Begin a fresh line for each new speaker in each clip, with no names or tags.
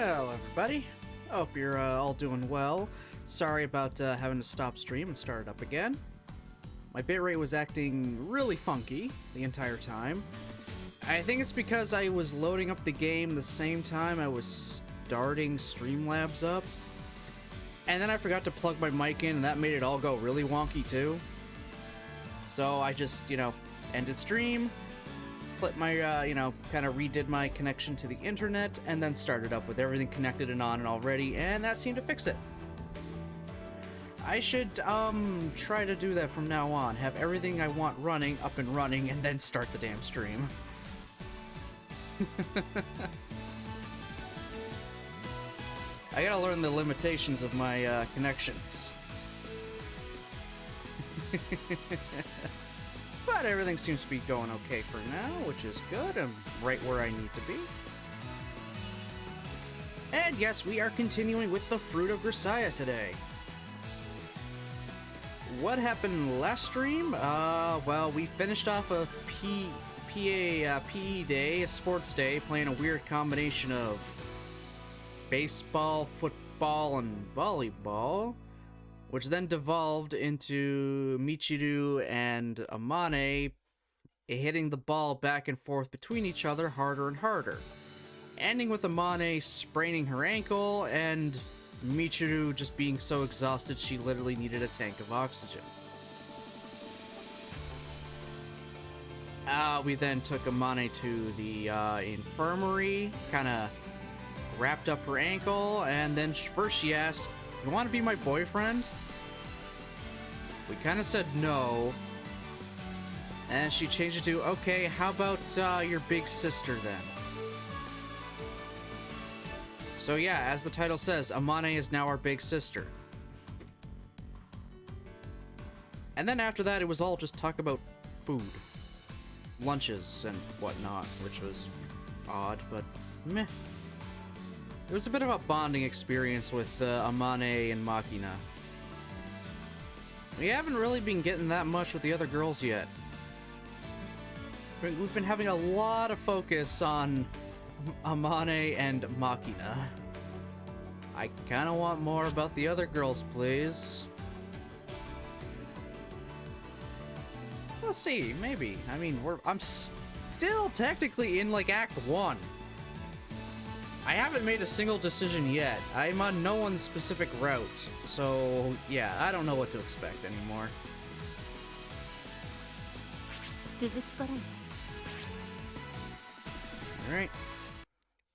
Well, everybody, I hope you're all doing well. Sorry about having to stop stream and start it up again. My bitrate was acting really funky the entire time. I think it's because I was loading up the game the same time I was starting Streamlabs up. And then I forgot to plug my mic in, and that made it all go really wonky too. So I just, ended stream, flipped my, kind of redid my connection to the internet, and then started up with everything connected and on and already, and that seemed to fix it. I should, try to do that from now on. Have everything I want running, up and running, and then start the damn stream. I gotta learn the limitations of my, connections. But everything seems to be going okay for now, which is good. I'm right where I need to be. And yes, we are continuing with the Fruit of Grisaia today. What happened last stream? Well, we finished off a PE day, a sports day, playing a weird combination of baseball, football, and volleyball, which then devolved into Michiru and Amane hitting the ball back and forth between each other harder and harder, ending with Amane spraining her ankle and Michiru just being so exhausted she literally needed a tank of oxygen. We then took Amane to the infirmary, kind of wrapped up her ankle, and then first she asked, "You want to be my boyfriend?" We kind of said no, and she changed it to, "Okay, how about your big sister then?" So yeah, as the title says, Amane is now our big sister. And then after that, it was all just talk about food, lunches, and whatnot, which was odd, but meh. It was a bit of a bonding experience with Amane and Makina. We haven't really been getting that much with the other girls yet. We've been having a lot of focus on Amane and Makina. I kind of want more about the other girls, please. We'll see, maybe. I mean, I'm still technically in, like, Act 1. I haven't made a single decision yet. I'm on no one's specific route, so yeah, I don't know what to expect anymore. Alright.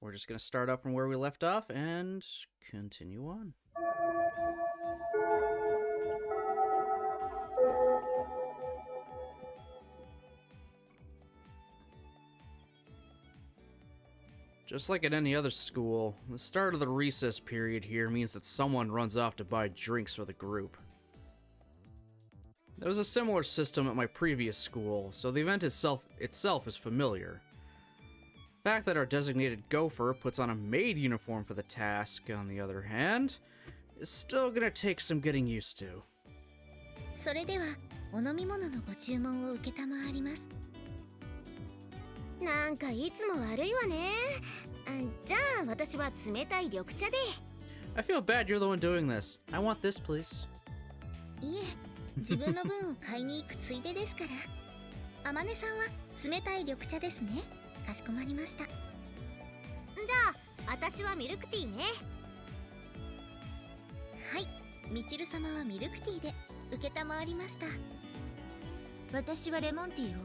We're just gonna start up from where we left off and continue on. Just like at any other school, the start of the recess period here means that someone runs off to buy drinks for the group. There was a similar system at my previous school, so the event itself is familiar. The fact that our designated gopher puts on a maid uniform for the task, on the other hand, is still gonna take some getting used to.
それではお飲み物のご注文を受けたまわります。なんかいつも悪いわね。じゃあ私は冷たい緑茶で。
I feel bad you're the one doing this. I want this, please.
いえ、自分の分を買いに行くついでですから。あまねさんは冷たい緑茶ですね。かしこまりました。じゃあ私はミルクティーね。はい、みちる様はミルクティーで受けたまわりました。私はレモンティーを。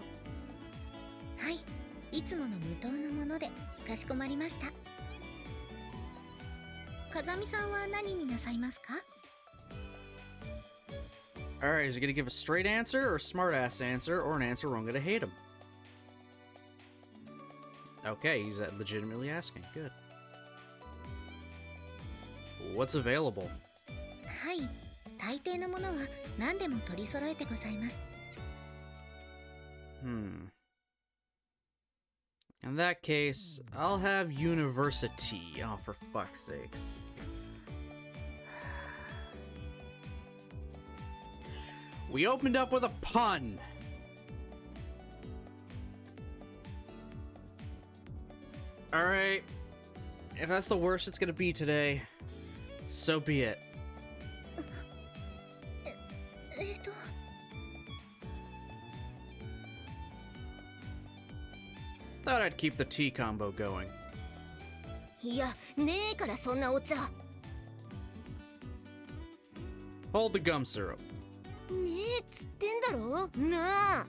はい。いつもの無糖のものでかしこまりました。風見さんは何になさいますか？
Alright, is he gonna give a straight answer, or a smart-ass answer, or an answer where I'm gonna hate him? Okay, he's legitimately asking. Good. What's available?
はい、大抵のものは何でも取り揃えてございます。
In that case, I'll have university. Oh, for fuck's sakes. We opened up with a pun. Alright. If that's the worst it's gonna be today, so be it.
えっと
Thought I'd keep the tea combo going.
いやねえからそんなお茶。ね
Hold the gum syrup.
えっつってんだろなあ。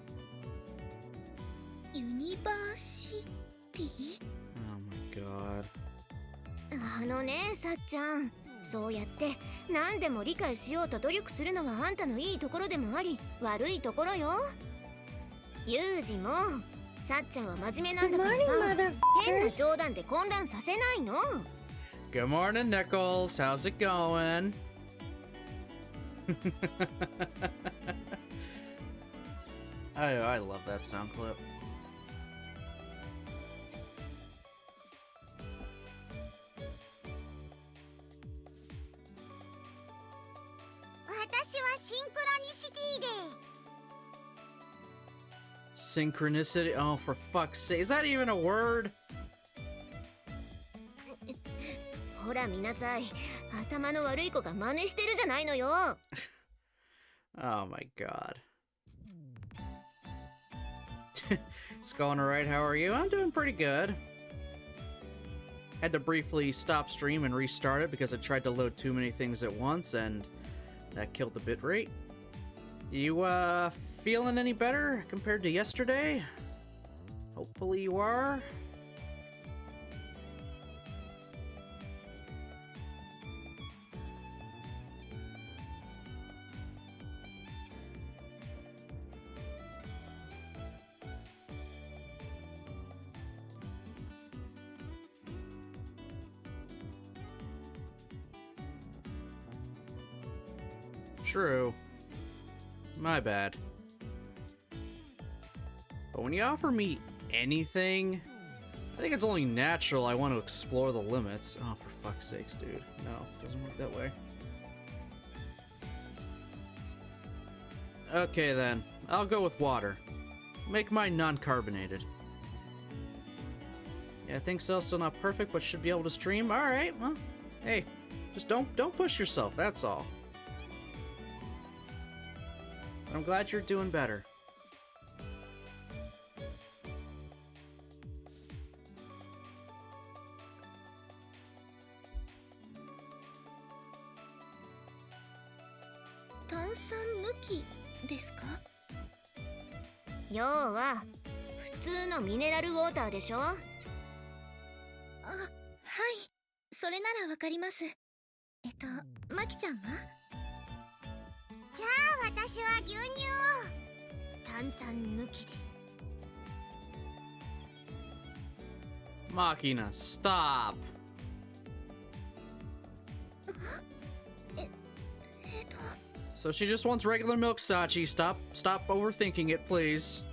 ユニバーシティ
Oh my god.
あのねさっちゃん、そうやって何でも理解しようと努力するのはあんたのいいところでもあり悪いところよ。ユージもさっちゃんは真面目なんだからさ、変な冗談で混乱させないの。
Good morning, Nichols. How's it going? I love that sound clip.
私はシンクロニシティで
Synchronicity? Oh, for fuck's sake. Is that even a word?
ほら見なさい、頭の悪い子が真似してるじゃないのよ。
Oh my god. It's going alright, how are you? I'm doing pretty good. Had to briefly stop stream and restart it because I tried to load too many things at once and that killed the bitrate. You, feeling any better compared to yesterday? Hopefully you are. True. My bad. But when you offer me anything, I think it's only natural I want to explore the limits. Oh, for fuck's sakes, dude. No, it doesn't work that way. Okay, then. I'll go with water. Make mine non-carbonated. Yeah, I think so. Still not perfect, but should be able to stream. Alright, well, hey. Just don't push yourself, that's all. I'm glad you're doing better.
Tansan nuki desu ka? 要は普通のミネラルウォーターでしょ。あ、はい、それならわかります。マキちゃんは？じゃあ私は牛乳を炭酸抜きで。
Machina, stop! So she just wants regular milk, Sachi. Stop overthinking it, please.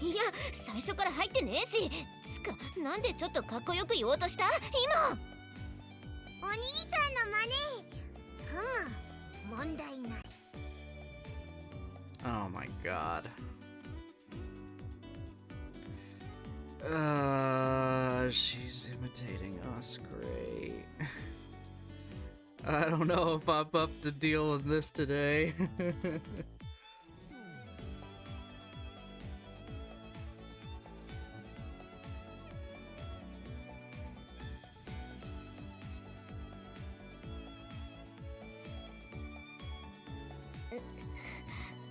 いや、最初から入ってねえし。つか、なんでちょっとかっこよく言おうとした？今。お兄ちゃんの真似。問題ない。
Oh my god. She's imitating us. Great. I don't know if I'm up to deal with this today.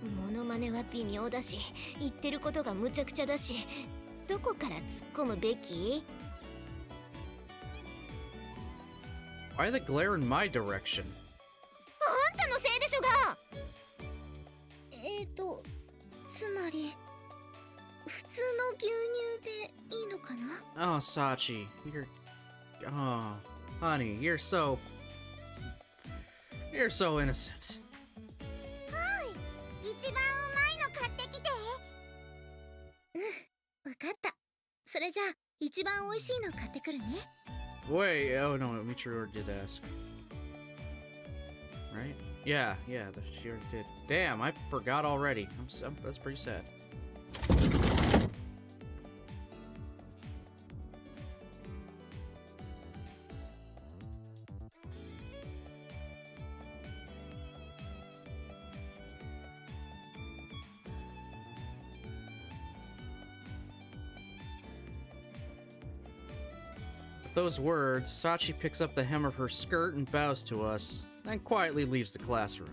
Monomaneは微妙だし、言ってることがむちゃくちゃだし、どこから突っ込むべき？
Why the glare in my direction?
あんたのせいでしょが。つまり普通の牛乳でいいのかな？
Oh, Sachi, oh, honey, you're so innocent.
一番うまいの買ってきて。わかった。それじゃあ一番美味しいの買ってくるね。
Wait, oh no, Michiru did ask. Right? Yeah, she already did. Damn, I forgot already. That's pretty sad. those words, Sachi picks up the hem of her skirt and bows to us, then quietly leaves the classroom.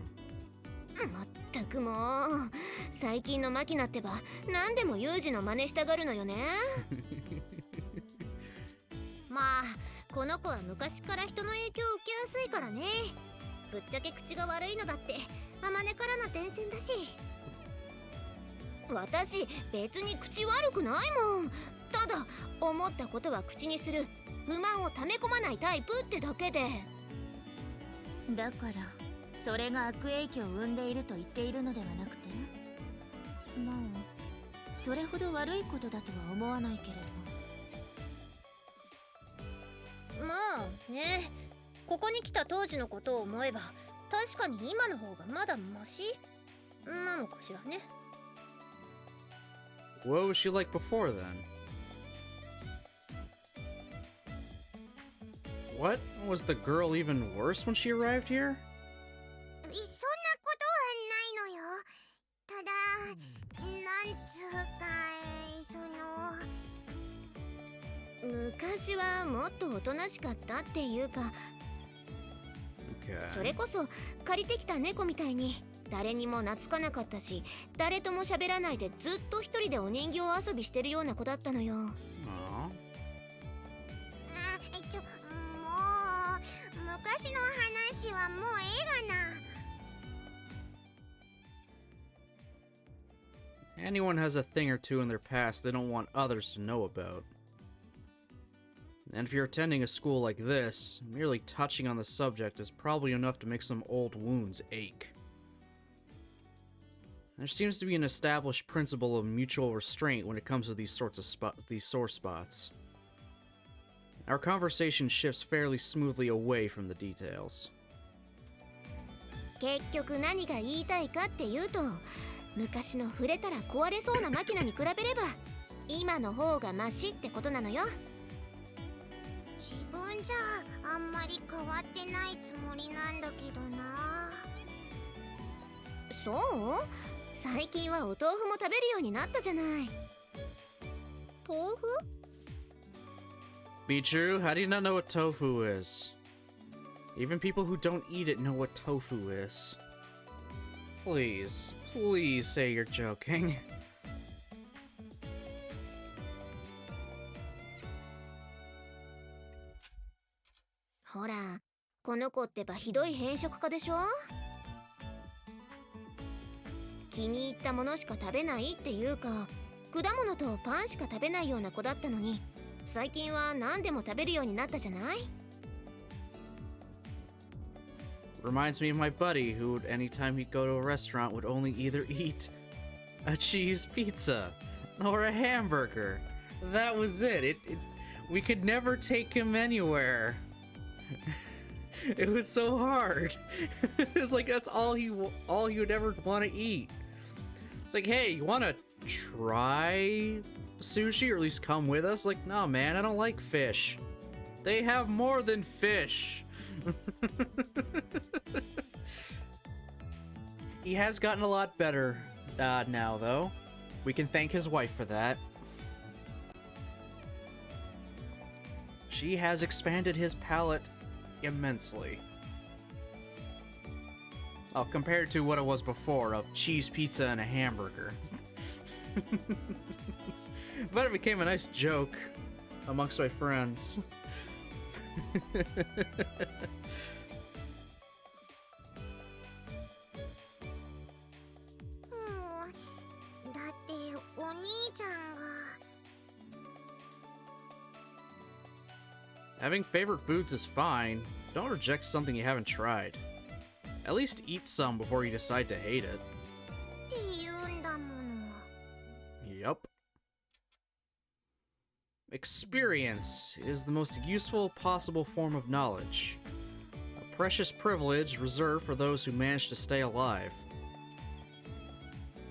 まったくもう最近のマキナってば何でもユージの真似したがるのよねまあこの子は昔から人の影響を受けやすいからねぶっちゃけ口が悪いのだってあまねからの伝染だし私別に口悪くないもんただ思ったことは口にする不満を溜め込まないタイプってだけでだからそれが悪影響を生んでいると言っているのではなくてまあそれほど悪いことだとは思わないけれどまあねここに来た当時のことを思えば確かに今の方がまだマシなのかしらね
What was she like before then? What? Was the girl even worse when she arrived here?
そんなことはないのよただなんつうかその昔はもっとおとなしかったっていうか、
Okay.
それこそ借りてきた猫みたいに誰にも懐かなかったし誰とも喋らないでずっと一人でお人形遊びしてるような子だったのよ。もう昔の話はもうええがな。
Anyone has a thing or two in their past they don't want others to know about. And if you're attending a school like this, merely touching on the subject is probably enough to make some old wounds ache. There seems to be an established principle of mutual restraint when it comes to these sorts of these sore spots. Our conversation shifts fairly smoothly away from the details.
結局何が言いたいかっていうと、昔の触れたら壊れそうなマキナに比べれば、今の方がマシってことなのよ。自分じゃあんまり変わってないつもりなんだけどな。そう？最近はお豆腐も食べるようになったじゃない。豆腐
Michiru, how do you not know what tofu is? Even people who don't eat it know what tofu is. Please, please say you're joking.
ほら、この子ってばひどい偏食家でしょ？気に入ったものしか食べないっていうか、果物とパンしか食べないような子だったのに、最近は何でも食べるようになったじゃない？
Reminds me of my buddy who, anytime he'd go to a restaurant, would only either eat a cheese pizza or a hamburger. That was it. We could never take him anywhere. It was so hard. It's like that's all he would ever want to eat. It's like, hey, you want to try sushi or at least come with us? Like, no, man, I don't like fish. They have more than fish. He has gotten a lot better now, though. We can thank his wife for that. She has expanded his palate immensely. Oh, compared to what it was before of cheese pizza and a hamburger. But it became a nice joke amongst my friends.
だってお兄ちゃんが
Having favorite foods is fine. Don't reject something you haven't tried. At least eat some before you decide to hate it.
って言うんだもの。
Yup. Experience is the most useful possible form of knowledge. A precious privilege reserved for those who manage to stay alive.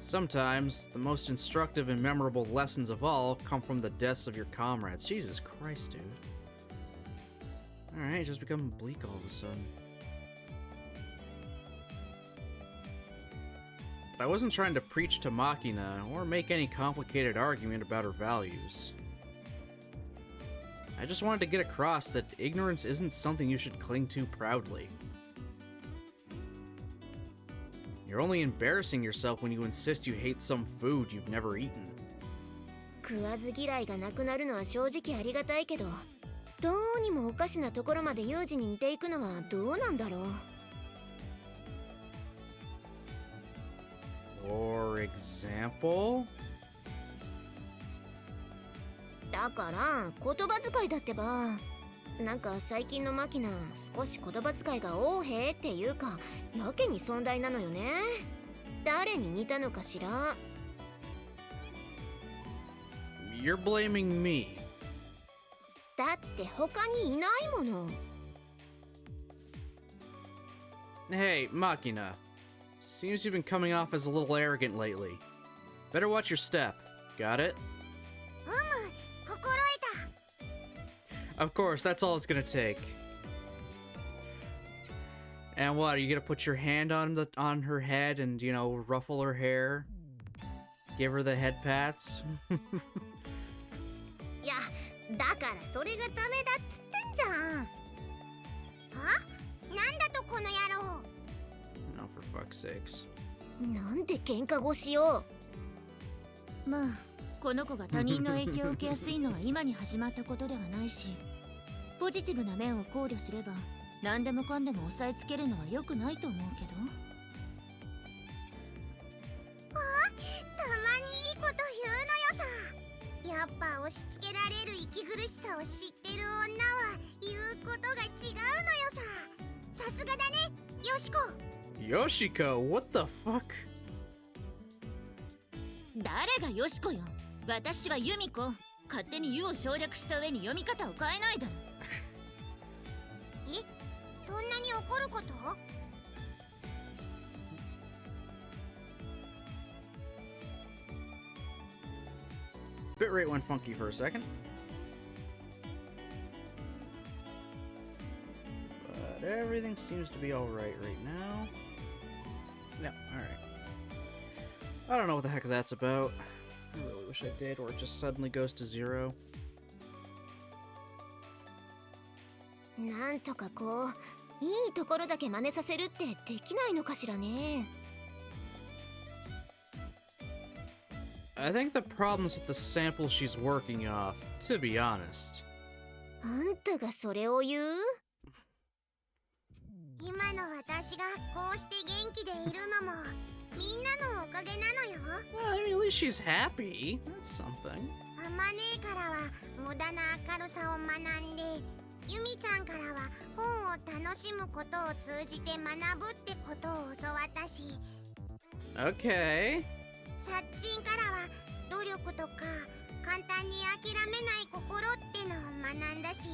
Sometimes, the most instructive and memorable lessons of all come from the deaths of your comrades. Jesus Christ, dude. Alright, just become bleak all of a sudden. But I wasn't trying to preach to Machina or make any complicated argument about her values. I just wanted to get across that ignorance isn't something you should cling to proudly. You're only embarrassing yourself when you insist you hate some food you've never eaten.
食わず嫌いがなくなるのは正直ありがたいけど、どうにもおかしなところまでユージに似ていくのはどうなんだろう。
For example?
だから言葉遣いだってば。なんか最近のマキナ少し言葉遣いが横柄っていうかやけに尊大なのよね。誰に似たのかしら。
You're blaming me.
だって他にいないもの。
Hey, Machina. Seems you've been coming off as a little arrogant lately. Better watch your step. Got it?
心得た。
Of course, that's all it's gonna take. And what, are you gonna put your hand on her head and, you know, ruffle her hair? Give her the head pats?
いや、だからそれがダメだっつってんじゃん。あ？なんだとこの野郎。
No, for fuck's sakes.
なんで喧嘩腰よ。まあ、この子が他人の影響を受けやすいのは今に始まったことではないし、ポジティブな面を考慮すれば何でもかんでも押さえつけるのは良くないと思うけど。たまにいいこと言うのよさ。やっぱ押し付けられる息苦しさを知ってる女は言うことが違うのよさ。さすがだね、よしこ。
Yoshiko, what the fuck?
誰がよしこよ。私はユミコ。勝手に「ゆ」を省略した上に読み方を変えないで。え、そんなに怒ること？
Bitrate went funky for a second. But everything seems to be alright right now. Yep, alright. I don't know what the heck that's about. I really wish I did, or it just suddenly goes to 0.
なんとかこう、いいところだけ真似させるってできないのかしらね。
I think the problem's with the sample she's working off, to be honest.
あんたがそれを言う？今の私がこうして元気でいるのもみんなのおかげなのよ。
Well, I mean, at least she's happy. That's something.
あまねえからは無駄な明るさを学んで、ユミちゃんからは本を楽しむことを通じて学ぶってことを教わったし、
Okay.
サッチンからは努力とか簡単に諦めない心ってのを学んだし。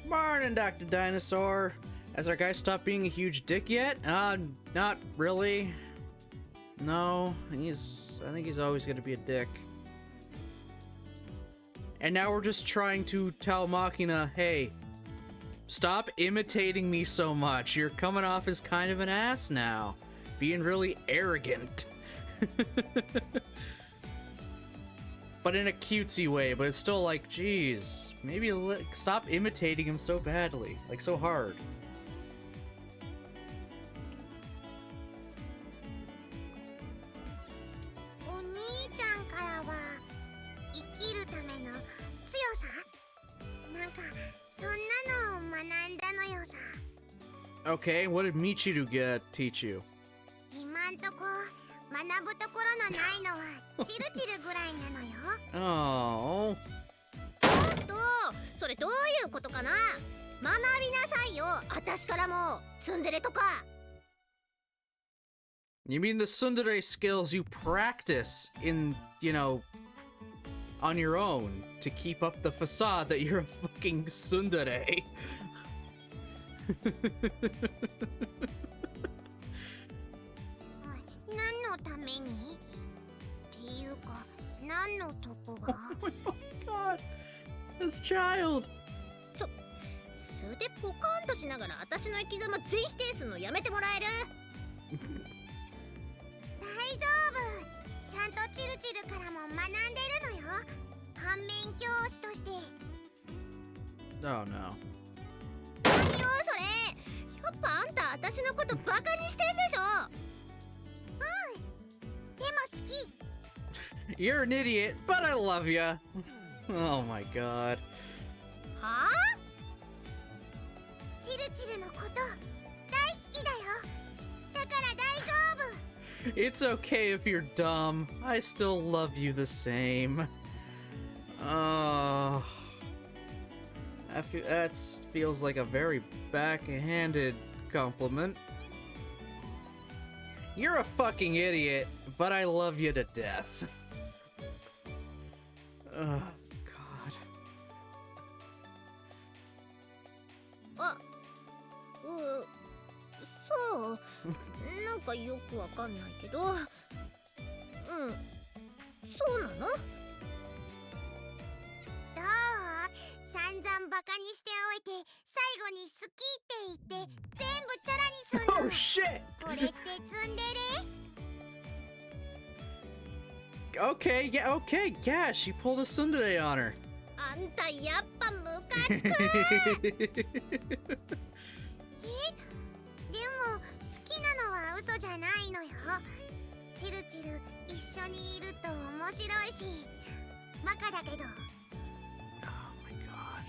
Morning, Dr. Dinosaur. Has our guy stopped being a huge dick yet? Not really. No, I think he's always gonna be a dick. And now we're just trying to tell Machina, hey, stop imitating me so much. You're coming off as kind of an ass now. Being really arrogant. But in a cutesy way, but it's still like, geez, maybe stop imitating him so badly, like so hard.
お兄ちゃんからは生きるための強さ？なんかそんなのを学んだのよさ。
Okay, what did Michiru teach you?
今んとこ学ぶところのないのはチルチルぐらいなのよ。
Oh.
ちょっと、それどういうことかな？学びなさいよ、私からも。ツンデレとか。
You mean the tsundere skills you practice in, you know, on your own to keep up the facade that you're a fucking tsundere?
何のために？っていうか、何のとこが？
Oh my god. This child.
素でポカーンとしながら私の生き様全否定するのやめてもらえる？大丈夫。ちゃんとチチルからも学んでるのよ。反面教師として。
Oh no.
何よそれ。やっぱあんた私のことバカにしてんでしょ。でも好き。
You're an idiot, but I love ya. Oh my god.
はあ。チルチルのこと大好きだよ。だから大丈夫。
It's okay if you're dumb. I still love you the same. That feels like a very backhanded compliment. You're a fucking idiot, but I love you to death. Oh, God.
あ、そうなんかよくわかんないけど、そうなの？どう？散々バカにしておいて最後に好きって言って全部チャラにすんの。
Oh shit!
これってツンデレ？
Okay, yeah, she pulled a tsundere on her.
あんたやっぱムカつく。でも好きなのは嘘じゃないのよ。チルチル一緒にいると面白いし、バカだけど。
Oh my god.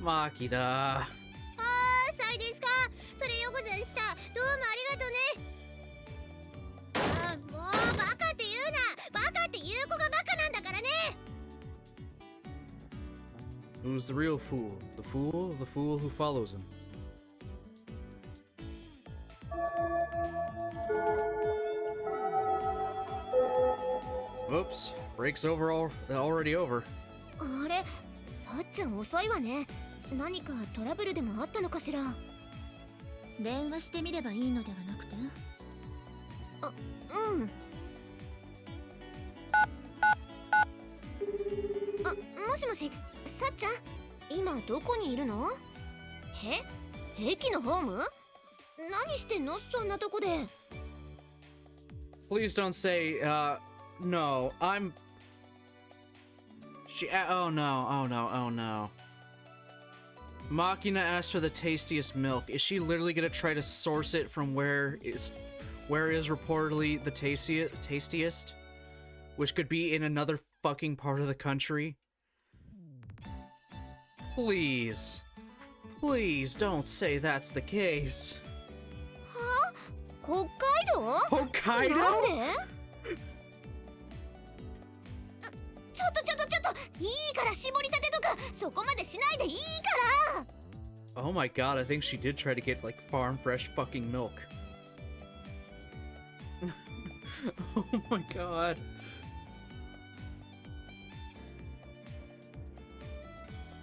Makida.
あー、さいですか。それよござんした。どうもありがとね。あ、もうバカって言うな。バカって言う子がバカなんだからね。
Who's the real fool? The fool who follows him. Whoops, break's already over.
あれ、さっちゃん遅いわね。何かトラブルでもあったのかしら。電話してみればいいのではなくて。あ、うん。あ、もしもし、さっちゃん、今どこにいるの？駅のホーム？何してんの？そんなとこで。
Please don't say, no, I'm... oh no. Machina asked for the tastiest milk. Is she literally gonna try to source it from where is reportedly the tastiest? Which could be in another fucking part of the country? Please don't say that's the case.
は？北海道？
Hokkaido?
なんで？ちょっといいから絞りたてとかそこまでしないでいいから。
Oh my god, I think she did try to get like farm fresh fucking milk. Oh my god.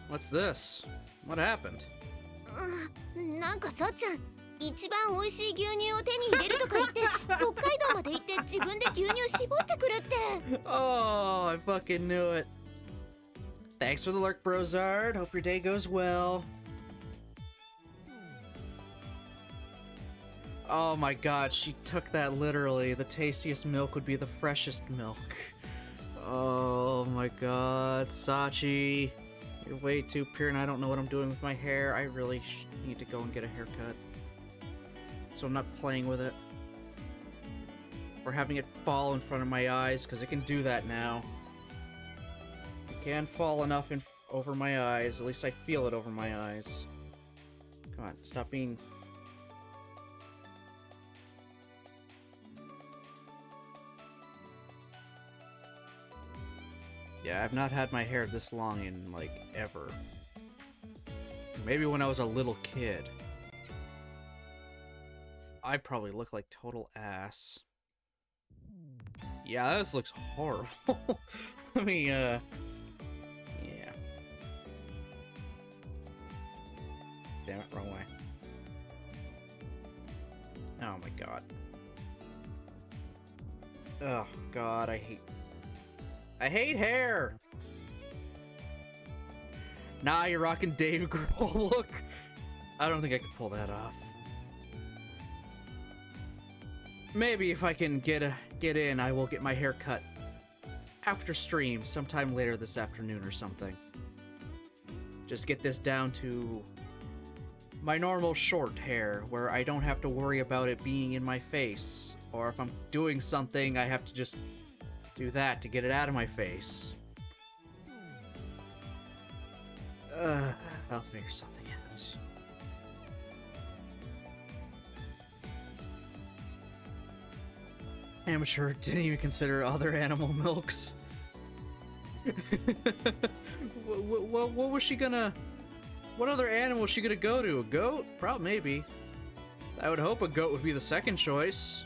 What's this? What happened?
なんかさっちゃん、一番美味しい牛乳を手に入れるとか言って北海道まで行って自分で牛乳絞ってくるって。
Oh, I fucking knew it. Thanks for the lurk, Brozard. Hope your day goes well. Oh my god, she took that literally. The tastiest milk would be the freshest milk. Oh my god, Sachi. You're way too pure and I don't know what I'm doing with my hair. I really need to go and get a haircut. So I'm not playing with it. Or having it fall in front of my eyes, because it can do that now. It can fall enough over my eyes. At least I feel it over my eyes. Come on, stop being... Yeah, I've not had my hair this long in, like, ever. Maybe when I was a little kid. I probably look like total ass. Yeah, this looks horrible. Let me, yeah. Damn it, wrong way. Oh my god. Oh god, I hate hair! Nah, you're rocking Dave Grohl look. I don't think I could pull that off. Maybe if I can get in, I will get my hair cut after stream, sometime later this afternoon or something. Just get this down to my normal short hair, where I don't have to worry about it being in my face. Or if I'm doing something, I have to just do that to get it out of my face. I'll figure something out. Amateur didn't even consider other animal milks. what was she gonna... What other animal was she gonna go to? A goat? Probably, maybe. I would hope a goat would be the second choice.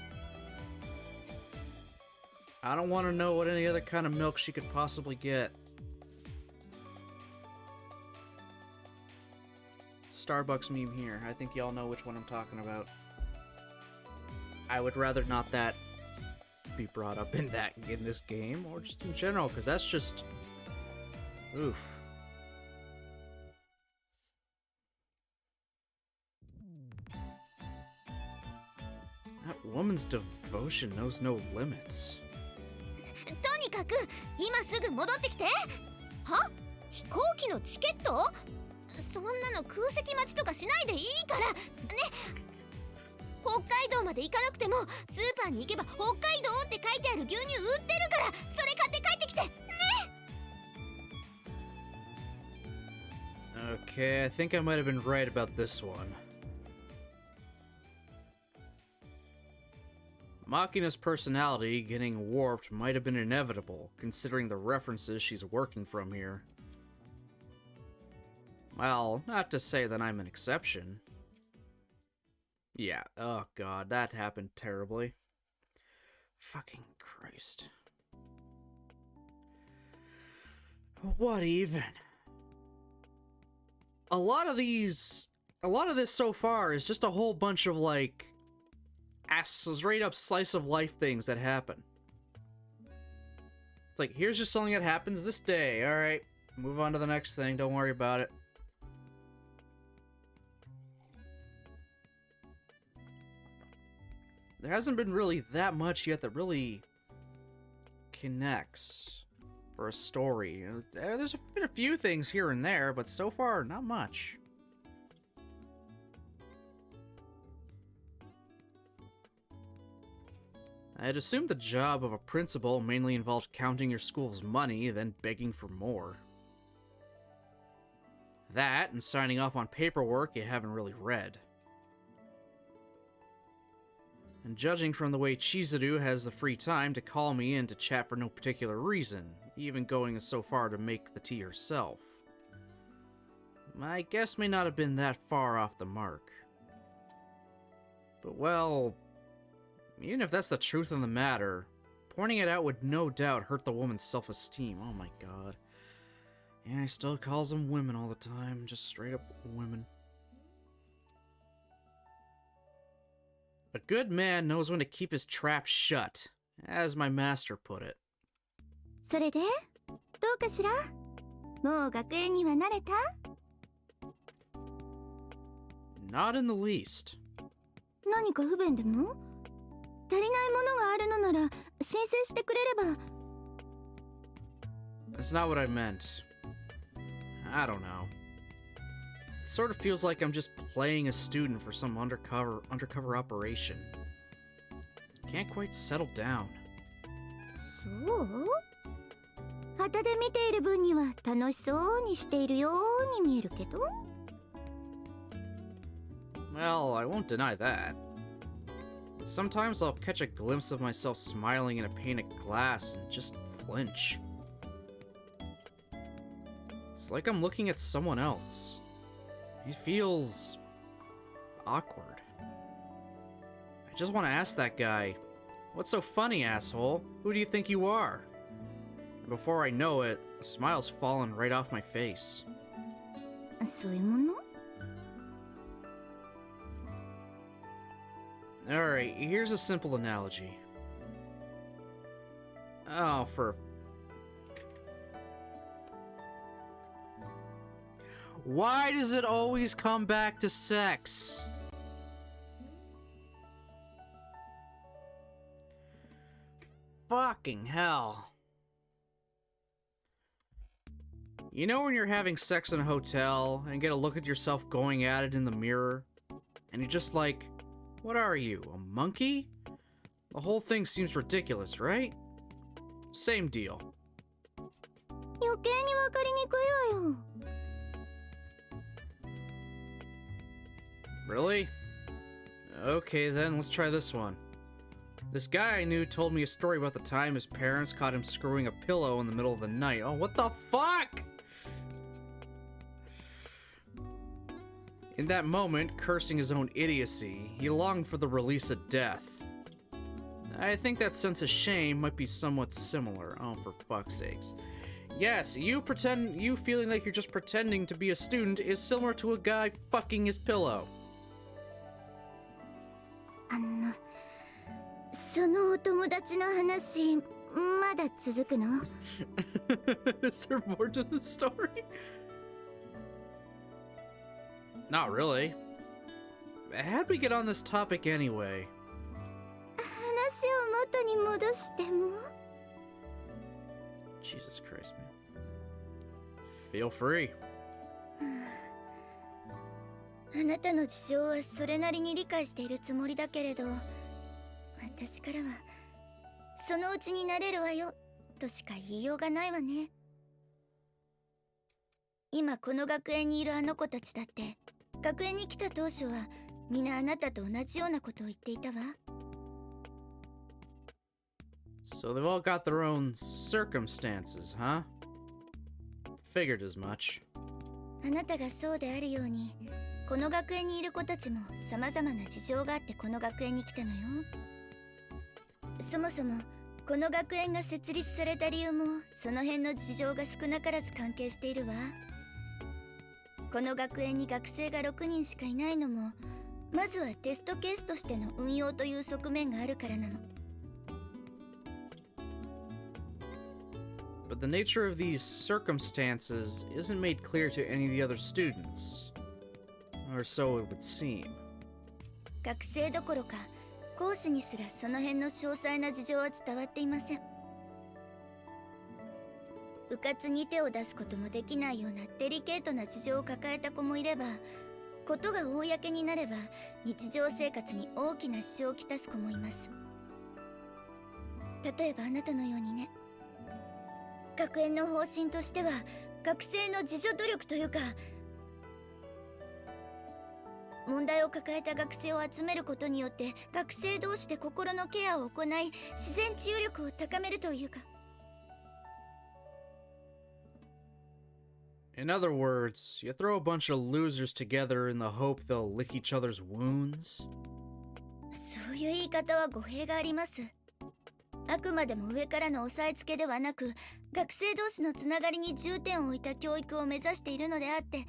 I don't want to know what any other kind of milk she could possibly get. Starbucks meme here. I think y'all know which one I'm talking about. I would rather not that be brought up in this game, or just in general, because that's just... Oof. That woman's devotion knows no limits.
とにかく今すぐ戻ってきて。は？飛行機のチケット？そんなの空席待ちとかしないでいいからね。北海道まで行かなくてもスーパーに行けば北海道って書いてある牛乳売ってるからそれ買って帰ってきてね。
Okay, I think I might have been right about this one. Makina's personality getting warped might have been inevitable, considering the references she's working from here. Well, not to say that I'm an exception. Yeah, oh god, that happened terribly. Fucking Christ. What even? A lot of this so far is just a whole bunch of, like, straight up slice of life things that happen. It's like, here's just something that happens this day. Alright, move on to the next thing, don't worry about it. There hasn't been really that much yet that really connects for a story. There's been a few things here and there, but so far, not much. I'd assumed the job of a principal mainly involved counting your school's money, then begging for more. That, and signing off on paperwork you haven't really read. And judging from the way Chizuru has the free time to call me in to chat for no particular reason, even going so far to make the tea herself. My guess may not have been that far off the mark. But well... even if that's the truth of the matter, pointing it out would no doubt hurt the woman's self-esteem. Oh my god. Yeah, he still calls them women all the time. Just straight up women. A good man knows when to keep his trap shut, as my master put it.
それでどうかしらもう学園には慣れた
Not in the least.
何か不便でも足りないものがあるのなら申請してくれれば
That's not what I meant. I don't know. It sort of feels like I'm just playing a student for some undercover operation. Can't quite settle down.
そう旗で見ている分には楽しそうにしているように見えるけど
Well, I won't deny that. But sometimes I'll catch a glimpse of myself smiling in a pane of glass and just flinch. It's like I'm looking at someone else. It feels... awkward. I just want to ask that guy, "What's so funny, asshole? Who do you think you are?" And before I know it, the smile's fallen right off my face.
そういうもの
Alright, here's a simple analogy. Oh, for... Why does it always come back to sex? Fucking hell. You know when you're having sex in a hotel and get a look at yourself going at it in the mirror? And you're just like, what are you, a monkey? The whole thing seems ridiculous, right? Same deal.
余計にわかりにくいわよ。
Really? Okay then, let's try this one. This guy I knew told me a story about the time his parents caught him screwing a pillow in the middle of the night. Oh, what the fuck? In that moment, cursing his own idiocy, he longed for the release of death. I think that sense of shame might be somewhat similar. Oh, for fuck's sakes. Yes, you feeling like you're just pretending to be a student is similar to a guy fucking his pillow.
そのお友達の話、まだ続くの？
Is there more to the story? Not really. How'd we get on this topic anyway?
話を元に戻しても？
Jesus Christ, man. Feel free.
あなたの事情はそれなりに理解しているつもりだけれど、私からはそのうちになれるわよとしか言いようがないわね。今この学園にいるあの子たちだって学園に来た当初はみんなあなたと同じようなことを言っていたわ。
So they've all got their own circumstances, huh? Figured as much.
あなたがそうであるように、この学園にいる子たちも様々な事情があってこの学園に来たのよ。そもそもこの学園が設立された理由もその辺の事情が少なからず関係しているわ。この学園に学生が6人しかいないのも、まずはテストケースとしての運用という側面があるからなの。
But the nature of these circumstances isn't made clear to any of the other students. Or so it would seem.
学生どころか講師にすらその辺の詳細な事情は伝わっていません。部活に手を出すこともできないようなデリケートな事情を抱えた子もいれば、ことが公になれば日常生活に大きな支障をきたす子もいます。例えばあなたのようにね。学園の方針としては学生の自助努力というか、問題を抱えた学生を集めることによって学生同士で心のケアを行い自然治癒力を高めるというか。
In other words, you throw a bunch of losers together in the hope they'll lick each other's wounds?
そういう言い方は語弊があります。あくまでも上からの押さえつけではなく、学生同士のつながりに重点を置いた教育を目指しているのであって。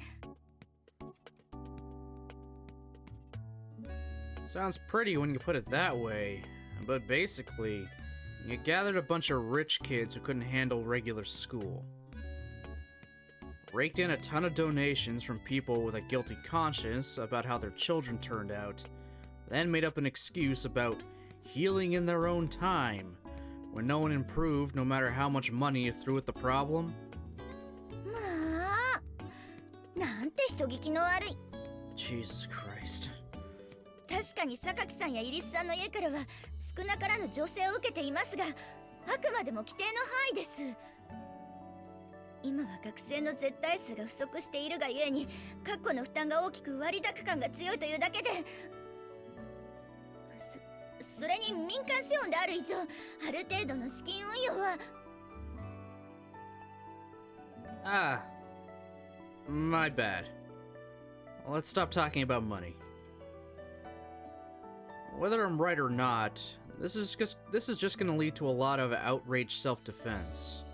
Sounds pretty when you put it that way, but basically, you gathered a bunch of rich kids who couldn't handle regular school. Raked in a ton of donations from people with a guilty conscience about how their children turned out, then made up an excuse about healing in their own time, when no one improved no matter how much money you threw at the problem.
まあ、なんて人聞きの悪い。
Jesus Christ.
確かに榊さんやイリスさんの家からは少なからぬ助成を受けていますが、あくまでも規定の範囲です。今は学生の絶対数が不足しているがゆえに、確固の負担が大きく割高感が強いというだけで、それに民間資本である以上、ある程度の資金運用は。
Ah, my bad. Let's stop talking about money. Whether I'm right or not, this is just gonna lead to a lot of outraged self-defense.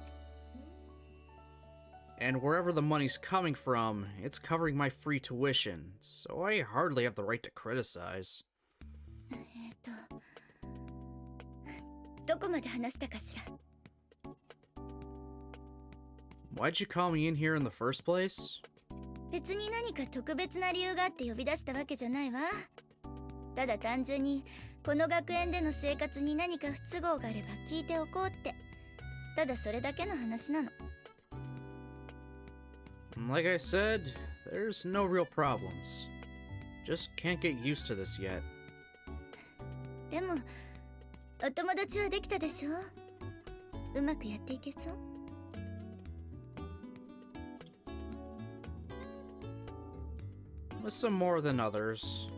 And wherever the money's coming from, it's covering my free tuition, so I hardly have the right to criticize.
どこまで話したかしら。
Why'd you call me in here in the first place?
別に何か特別な理由があって呼び出したわけじゃないわ。ただ単純にこの学園での生活に何か不都合があれば聞いておこうって、ただそれだけの話なの。
And like I said, there's no real problems. Just can't get used to this yet.
でもお友達はできたでしょ。うまくやっていけそう。
With some more than others.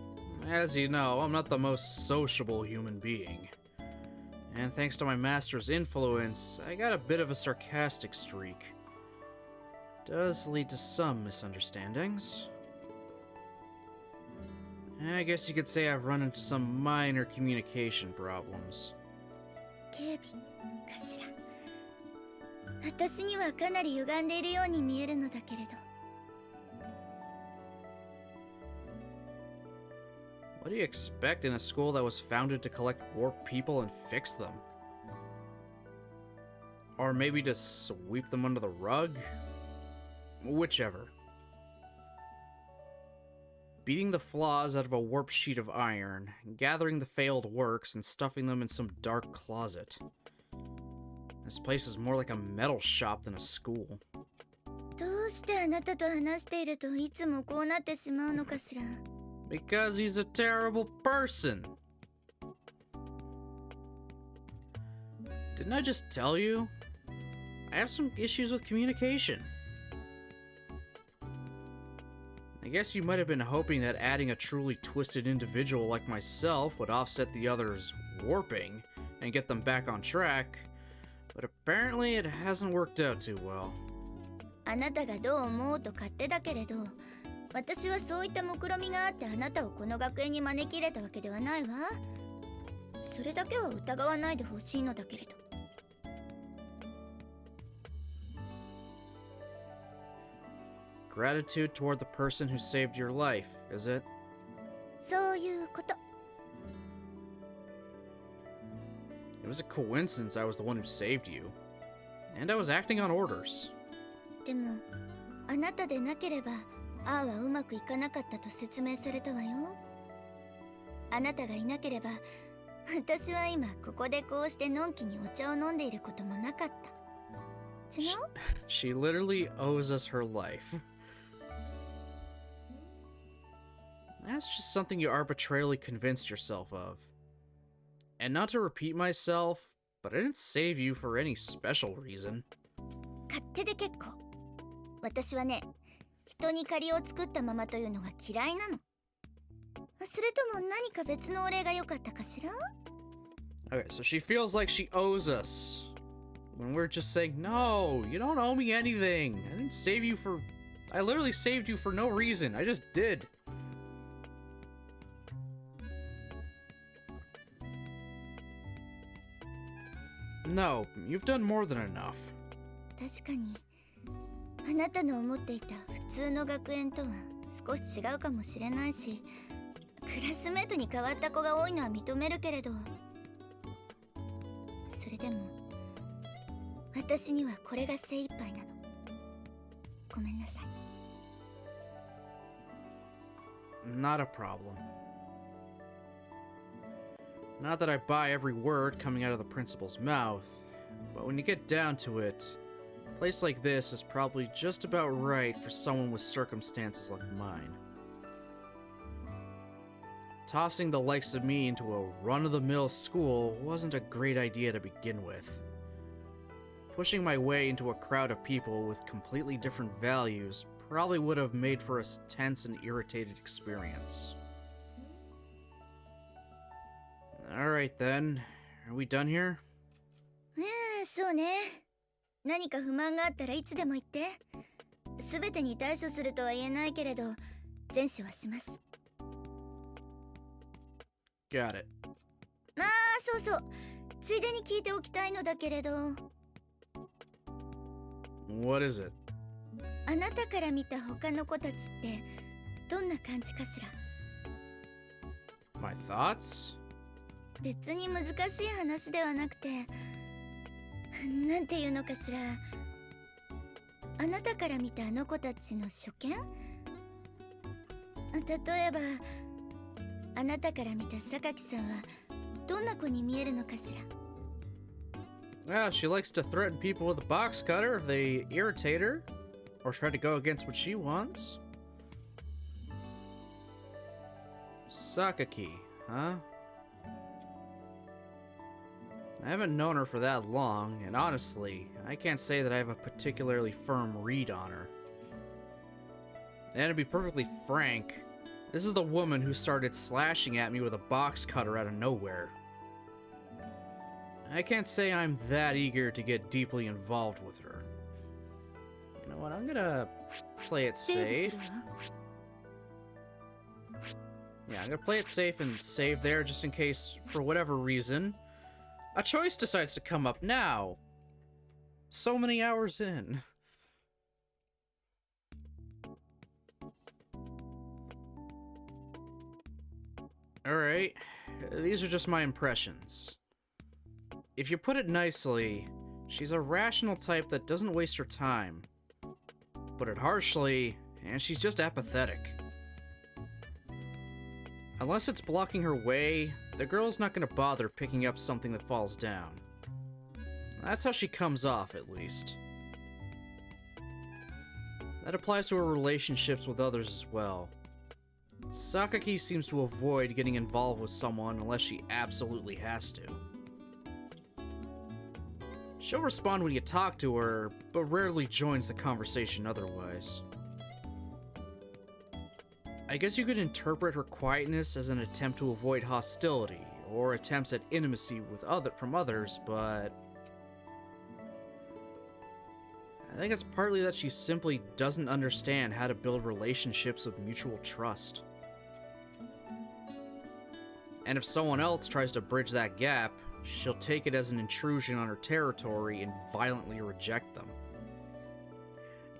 As you know, I'm not the most sociable human being. And thanks to my master's influence, I got a bit of a sarcastic streak. Does lead to some misunderstandings. I guess you could say I've run into some minor communication problems.
警備かしら。私にはかなり歪んでいるように見えるのだけれど。
What do you expect in a school that was founded to collect warped people and fix them? Or maybe to sweep them under the rug? Whichever. Beating the flaws out of a warped sheet of iron, gathering the failed works, and stuffing them in some dark closet. This place is more like a metal shop than a school.
どうしてあなたと話しているといつもこうなってしまうのかしら。
Because he's a terrible person. Didn't I just tell you? I have some issues with communication. I guess you might have been hoping that adding a truly twisted individual like myself would offset the others' warping and get them back on track, but apparently it hasn't worked out too well.
あなたがどう思おうと勝手だけれど、私はそういった目論みがあってあなたをこの学園に招き入れたわけではないわ。それだけは疑わないでほしいのだけれど。
Gratitude toward the person who saved your life, is it?
そういうこと。
It was a coincidence I was the one who saved you. And I was acting on orders.
でも、あなたでなければ、ああはうまくいかなかったと説明されたわよ。あなたがいなければ、私は今ここでこうしてのんきにお茶を飲んでいることもなかった。違う？
She literally owes us her life. That's just something you arbitrarily convinced yourself of. And not to repeat myself, but I didn't save you for any special reason.
勝手で結構。私はね、人に借りを作ったままというのが嫌いなの。それとも何か別のお礼が良かったかしら？
Okay, so she feels like she owes us. When we're just saying, no, you don't owe me anything. I didn't save you for... I literally saved you for no reason. I just did. No, you've done more than enough.
確かに、あなたの思っていた普通の学園とは少し違うかもしれないし、クラスメートに変わった子が多いのは認めるけれど、それでも私にはこれが精一杯なの。ごめんなさい。
Not a problem. Not that I buy every word coming out of the principal's mouth, but when you get down to it, a place like this is probably just about right for someone with circumstances like mine. Tossing the likes of me into a run-of-the-mill school wasn't a great idea to begin with. Pushing my way into a crowd of people with completely different values probably would have made for a tense and irritated experience. Alright then, are we done here?
そうね。何か不満があったらいつでも言って。すべてに対処するとは言えないけれど、善処はします。
Got it.
ああ、そうそう。ついでに聞いておきたいのだけれど。
What is it?
あなたから見た他の子たちってどんな感じかしら？
My thoughts?
別に難しい話ではなくて、なんていうのかしら。あなたから見たあの子たちの初見？例えば、あなたから見た榊さんはどんな子に見えるのかしら？
Well, she likes to threaten people with a box cutter if they irritate her. Or try to go against what she wants. Sakaki, huh? I haven't known her for that long, and honestly, I can't say that I have a particularly firm read on her. And to be perfectly frank, this is the woman who started slashing at me with a box cutter out of nowhere. I can't say I'm that eager to get deeply involved with her. You know what, I'm gonna play it safe. Yeah, I'm gonna play it safe and save there just in case, for whatever reason, a choice decides to come up now. So many hours in. Alright, these are just my impressions. If you put it nicely, she's a rational type that doesn't waste her time. Put it harshly, and she's just apathetic. Unless it's blocking her way, the girl's not gonna bother picking up something that falls down. That's how she comes off, at least. That applies to her relationships with others as well. Sakaki seems to avoid getting involved with someone unless she absolutely has to. She'll respond when you talk to her, but rarely joins the conversation otherwise. I guess you could interpret her quietness as an attempt to avoid hostility, or attempts at intimacy with from others, but I think it's partly that she simply doesn't understand how to build relationships of mutual trust. And if someone else tries to bridge that gap, she'll take it as an intrusion on her territory and violently reject them.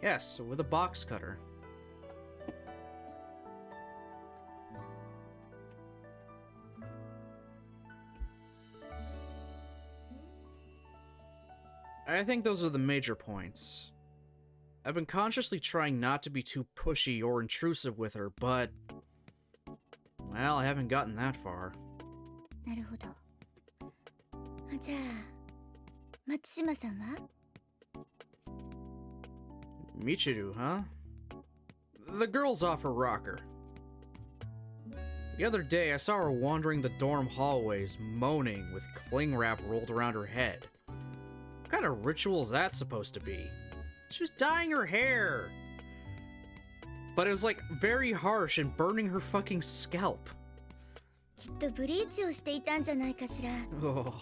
Yes, with a box cutter. I think those are the major points. I've been consciously trying not to be too pushy or intrusive with her, but well, I haven't gotten that far.
なるほど。じゃあ、松島さんは?
Michiru, huh? The girl's off her rocker. The other day, I saw her wandering the dorm hallways, moaning with cling wrap rolled around her head. What kind of ritual is that supposed to be? She was dyeing her hair! But it was like very harsh and burning her fucking scalp.
きっとブリーチをしていたんじゃないかしら。
Oh.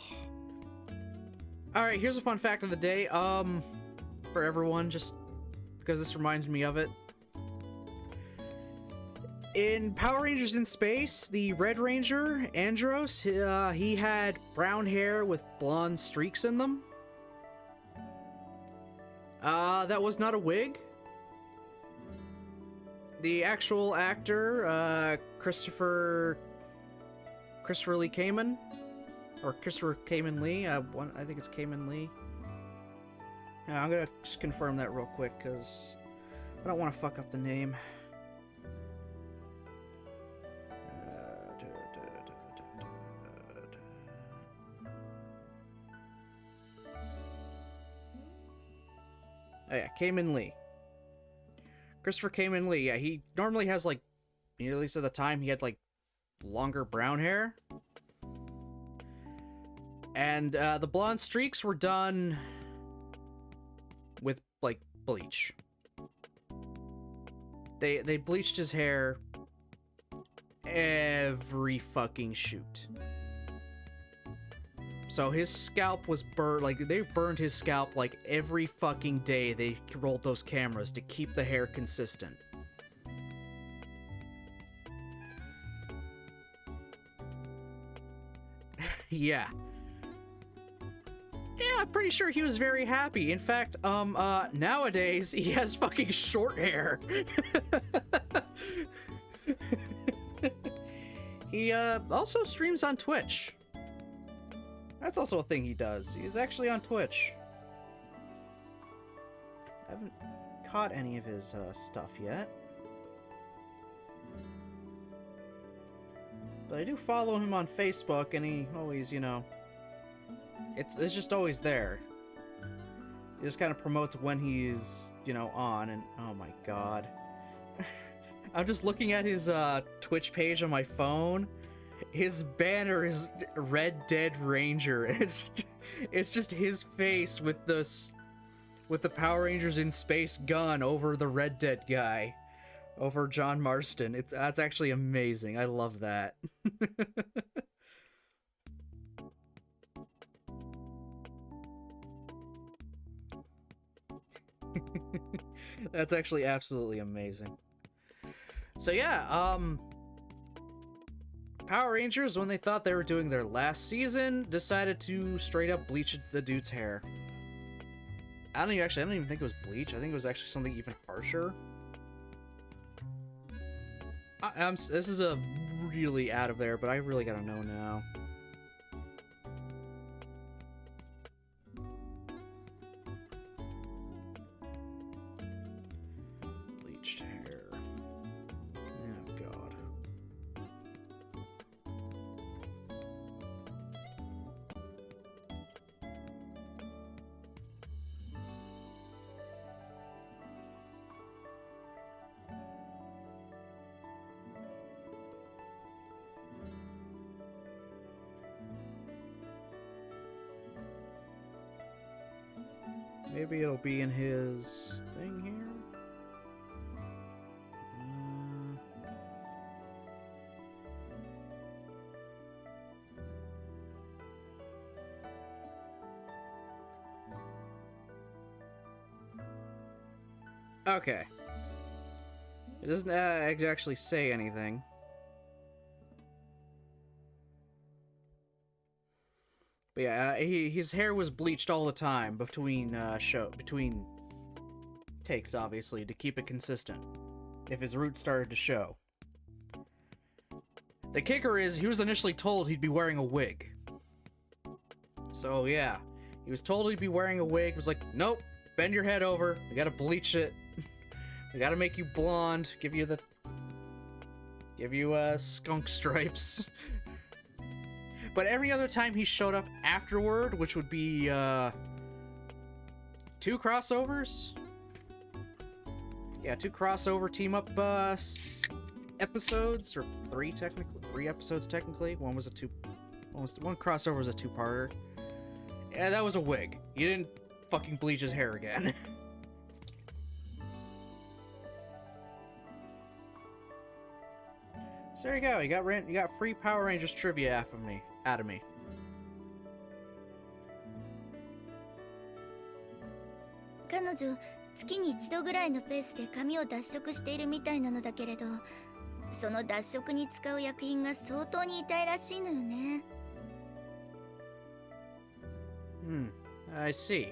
Alright, here's a fun fact of the day. For everyone, just because this reminds me of it. In Power Rangers in Space, the Red Ranger, Andros, he had brown hair with blonde streaks in them. That was not a wig. The actual actor, Christopher Lee Kamen, or Christopher Kamen Lee. I think it's Kamen Lee. Yeah, I'm gonna just confirm that real quick because I don't want to fuck up the name. Oh yeah, Kamen Lee. Christopher Kamen Lee. Yeah, he normally has like, at least at the time, he had like longer brown hair. And the blonde streaks were done with like bleach. They bleached his hair every fucking shoot. So his scalp was burned, like they burned his scalp like every fucking day they rolled those cameras to keep the hair consistent. Yeah. Yeah, I'm pretty sure he was very happy. In fact, nowadays he has fucking short hair. He also streams on Twitch. That's also a thing he does. He's actually on Twitch. I haven't caught any of his stuff yet. But I do follow him on Facebook, and he always, you know, it's just always there. It just kind of promotes when he's, you know, on, and oh my god. I'm just looking at his Twitch page on my phone. His banner is Red Dead Ranger. It's just his face with the Power Rangers in space gun over the Red Dead guy, over John Marston. That's actually amazing. I love that. That's actually absolutely amazing. So yeah, Power Rangers, when they thought they were doing their last season, decided to straight up bleach the dude's hair. I don't even think it was bleach. I think it was actually something even harsher. This is a really out of there, but I really gotta know now. Bleached hair. Oh god. Maybe it'll be in his thing here. Okay. It doesn't actually say anything. But yeah, his hair was bleached all the time between takes, obviously, to keep it consistent. If his roots started to show. The kicker is, he was initially told he'd be wearing a wig. So yeah, he was told he'd be wearing a wig. Was like, nope, bend your head over. We gotta bleach it. We gotta make you blonde. Give you skunk stripes. But every other time he showed up afterward, which would be 2 crossovers. Yeah, 2 crossover team up episodes, or 3 technically, 3 episodes technically. One crossover was a 2-parter. Yeah, that was a wig. You didn't fucking bleach his hair again. So there you go. You got free Power Rangers trivia out of me.
彼女月に1度ぐらいのペースで髪を脱色しているみたいなのだけれど、その脱色に使う薬品が相当に痛いらしいのよね。
I see.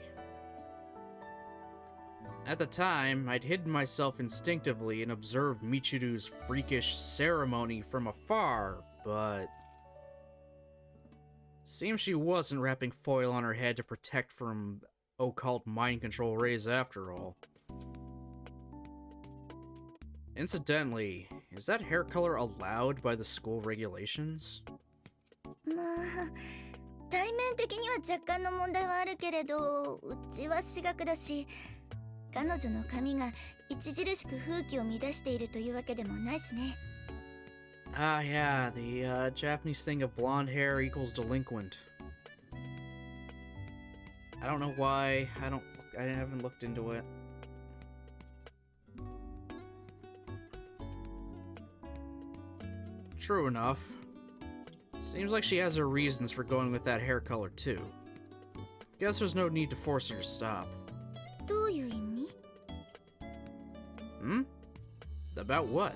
At the time, I'd hidden myself instinctively and observed Michiru's freakish ceremony from afar, but... Seems she wasn't wrapping foil on her head to protect from occult mind control rays after all. Incidentally, is that hair color allowed by the school regulations?
まあ、対面的には若干の問題はあるけれど、うちは私学だし、彼女の髪が著しく風紀を乱しているというわけでもないしね。
Ah, yeah, the Japanese thing of blonde hair equals delinquent. I don't know why. I haven't looked into it. True enough. Seems like she has her reasons for going with that hair color too. Guess there's no need to force her to stop.
どういう意味?
About what?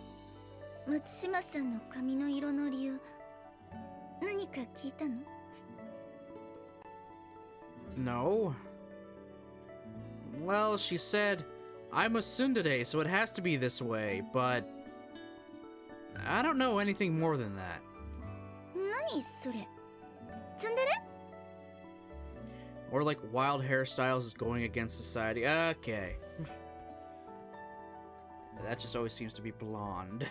松島さんの髪の色の理由、何か聞いたの?
No. Well, she said, I'm a tsundere, so it has to be this way, but... I don't know anything more than that.
何それ? ツンデレ?
Or like wild hairstyles is going against society. Okay. That just always seems to be blonde.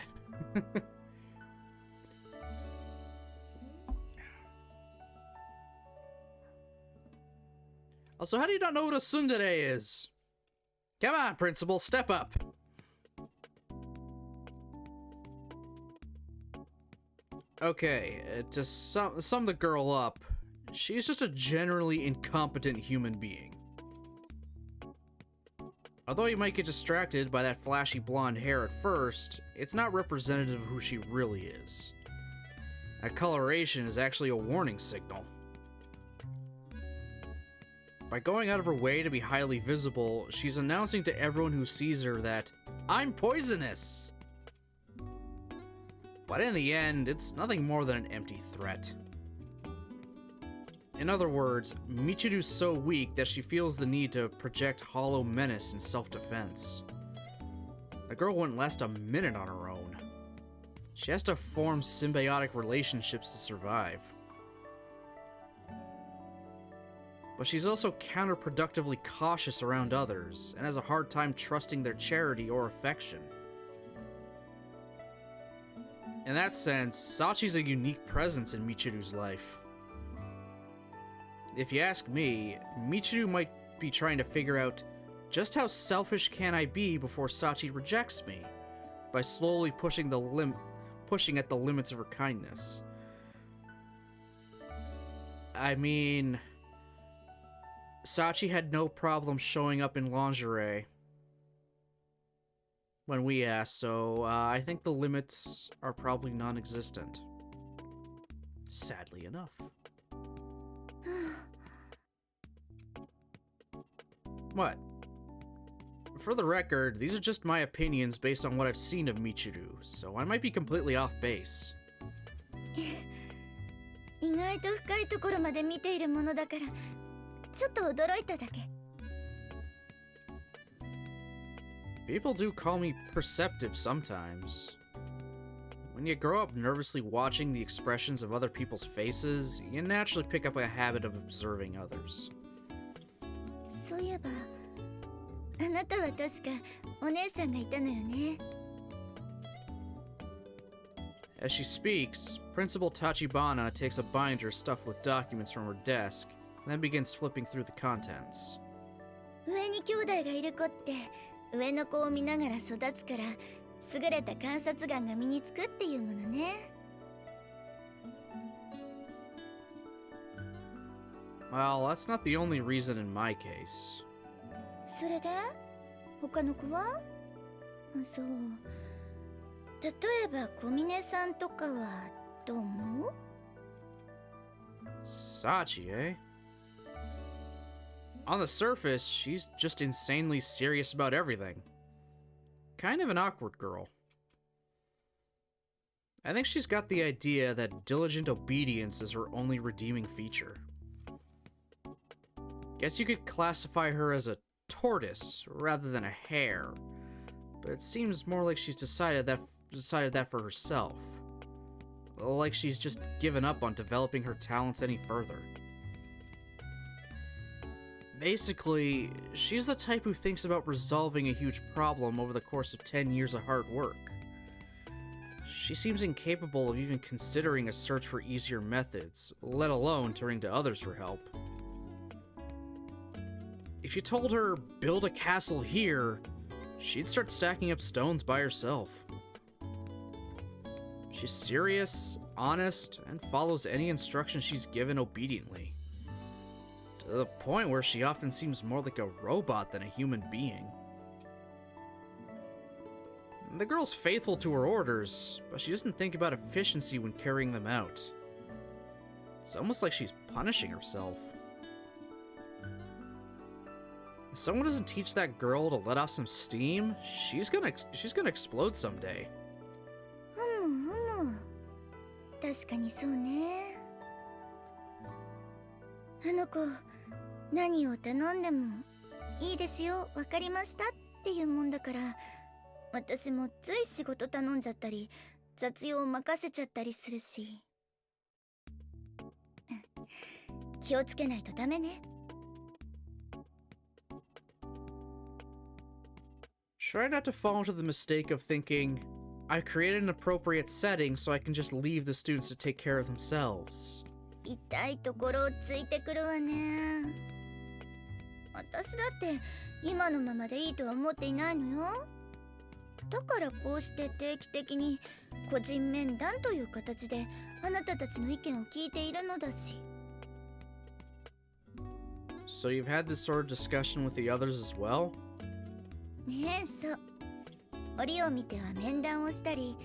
Also, how do you not know what a tsundere is? Come on, principal, step up. Okay, to sum the girl up, she's just a generally incompetent human being. Although you might get distracted by that flashy blonde hair at first, it's not representative of who she really is. That coloration is actually a warning signal. By going out of her way to be highly visible, she's announcing to everyone who sees her that, I'm poisonous! But in the end, it's nothing more than an empty threat. In other words, Michiru's so weak that she feels the need to project hollow menace in self-defense. The girl wouldn't last a minute on her own. She has to form symbiotic relationships to survive. But she's also counterproductively cautious around others, and has a hard time trusting their charity or affection. In that sense, Sachi's a unique presence in Michiru's life. If you ask me, Michiru might be trying to figure out just how selfish can I be before Sachi rejects me, by slowly pushing at the limits of her kindness. I mean, Sachi had no problem showing up in lingerie when we asked, so I think the limits are probably non-existent. Sadly enough. What? For the record, these are just my opinions based on what I've seen of Michiru, so I might be completely off base.
意外と深いところまで見ているものだから、ちょっと驚いただけ。
People do call me perceptive sometimes. When you grow up nervously watching the expressions of other people's faces, you naturally pick up a habit of observing others.
そういえば、あなたは確かお姉さんがいたのよね。
As she speaks, Principal Tachibana takes a binder stuffed with documents from her desk, and then begins flipping through the contents.
上に兄弟がいる子って上の子を見ながら育つから優れた観察眼が身につくっていうものね。
Well, that's not the only reason in my case.
それで他の子は？そう。例えば小峰さんとかはどう思う？
Sachi, eh? On the surface, she's just insanely serious about everything. Kind of an awkward girl. I think she's got the idea that diligent obedience is her only redeeming feature. Guess you could classify her as a tortoise rather than a hare, but it seems more like she's decided that for herself. Like she's just given up on developing her talents any further. Basically, she's the type who thinks about resolving a huge problem over the course of 10 years of hard work. She seems incapable of even considering a search for easier methods, let alone turning to others for help. If you told her, build a castle here, she'd start stacking up stones by herself. She's serious, honest, and follows any instruction she's given obediently. To the point where she often seems more like a robot than a human being. The girl's faithful to her orders, but she doesn't think about efficiency when carrying them out. It's almost like she's punishing herself. If someone doesn't teach that girl to let off some steam, she's gonna explode someday.
確かにそうね。あの子、何を頼んでもいいですよ、わかりましたっていうもんだから、私もつい仕事頼んじゃったり、雑用任せちゃったりするし。気をつけないとダメね。
Try not to fall into the mistake of thinking, I've created an appropriate setting so I can just leave the students to take care of themselves.
痛いところをついてくるわね。私だって今のままでいいとは思っていないのよ。だからこうして定期的に個人面談という形であなたたちの意見を聞いているのだし。
So you've had this sort of discussion with the others as well?
ねえ、そう。折を見ては面談をしたり、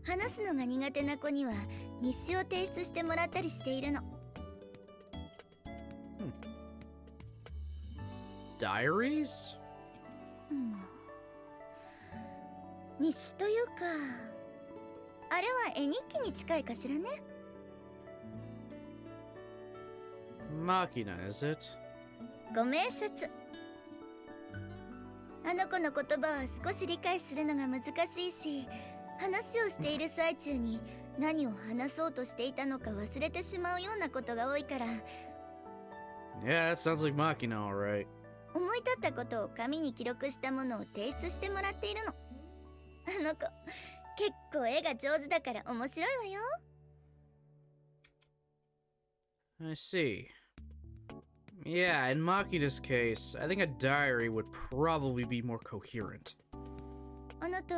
話すのが苦手な子には日誌を提出してもらったりしているの。
Diaries?
日誌というか、あれは絵日記に近いかしらね。
Machina, is it?
ご明察。あの子の言葉は少し理解するのが難しいし、話をしている最中に何を話そうとしていたのか忘れてしまうようなことが多いから、
Yeah, that sounds like Machina, alright.
思い立ったことを紙に記録したものを提出してもらっているの。あの子結構絵が上手だから面白いわよ。
I see. Yeah, in Machina's case, I think a diary would probably be more coherent.
あなた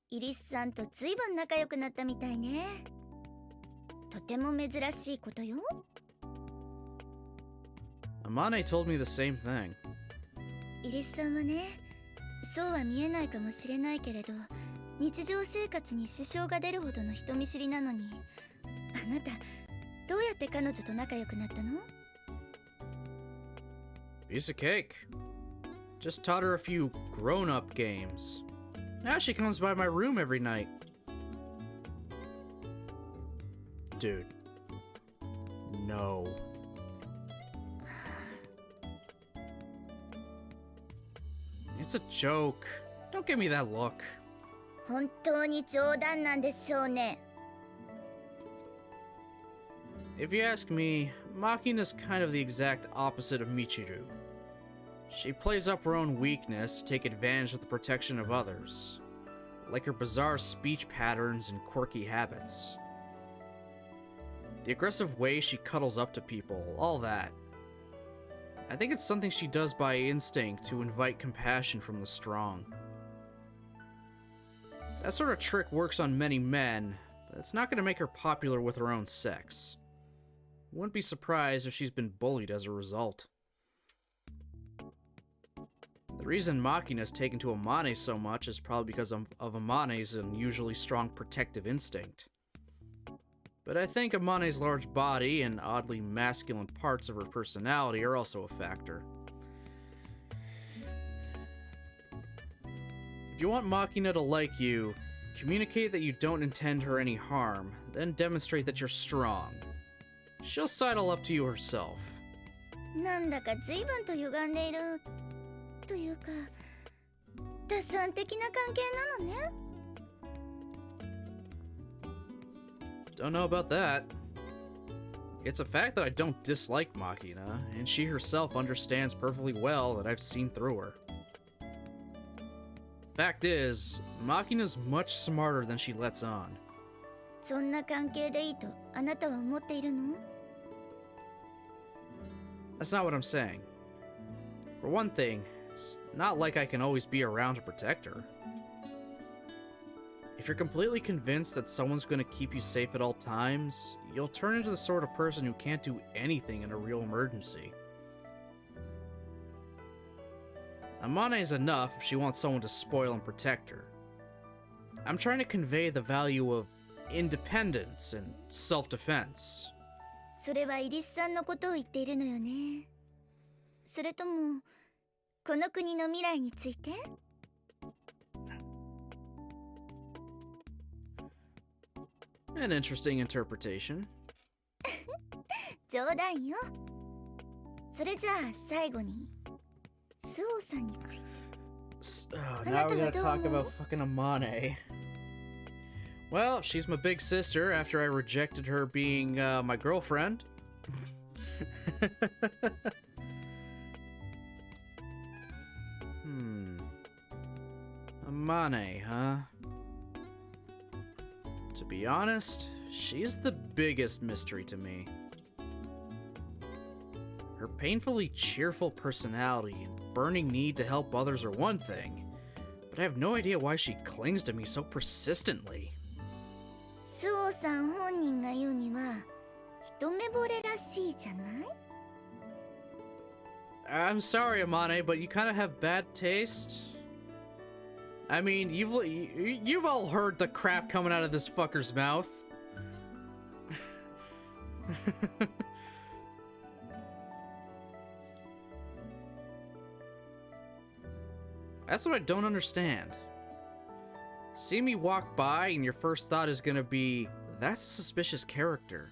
イリスさんとずいぶん仲良くなったみたいね。とても珍しいことよ。
Amane told me the same thing.
イリスさんはね、そうは見えないかもしれないけれど、日常生活に支障が出るほどの人見知りなのに、あなたどうやって彼女と仲良くなったの？
Piece of cake. Just taught her a few grown-up games. Now she comes by my room every night. Dude. No. It's a joke. Don't give me that look.
本当に冗談なんでしょうね。
If you ask me, Makina's kind of the exact opposite of Michiru. She plays up her own weakness to take advantage of the protection of others, like her bizarre speech patterns and quirky habits. The aggressive way she cuddles up to people, all that. I think it's something she does by instinct to invite compassion from the strong. That sort of trick works on many men, but it's not going to make her popular with her own sex. Wouldn't be surprised if she's been bullied as a result. The reason Makina's taken to Amane so much is probably because of Amane's unusually strong protective instinct. But I think Amane's large body and oddly masculine parts of her personality are also a factor. If you want Makina to like you, communicate that you don't intend her any harm, then demonstrate that you're strong. She'll sidle up to you herself.
なんだか随分と歪んでいるというか、打算的な関係なのね。
Don't know about that. It's a fact that I don't dislike Makina, and she herself understands perfectly well that I've seen through her. Fact is, Makina's much smarter than she lets on.
そんな関係でいいとあなたは思っているの？
That's not what I'm saying. For one thing, it's not like I can always be around to protect her. If you're completely convinced that someone's going to keep you safe at all times, you'll turn into the sort of person who can't do anything in a real emergency. Amane is enough if she wants someone to spoil and protect her. I'm trying to convey the value of independence and self-defense.
それはイリスさんのことを言っているのよね。それともこの国の未来について？
An interesting interpretation.
冗談よ。それじゃあ最後にスオさんについて。
Now we gotta talk about fucking Amane. Well, she's my big sister after I rejected her being my girlfriend. Amane, huh? To be honest, she's the biggest mystery to me. Her painfully cheerful personality and burning need to help others are one thing, but I have no idea why she clings to me so persistently.
スオさん本人が言うには一目惚れらしいじゃない？
I'm sorry, Amane, but you kind of have bad taste. I mean, you've all heard the crap coming out of this fucker's mouth. That's what I don't understand. See me walk by and your first thought is gonna be, that's a suspicious character.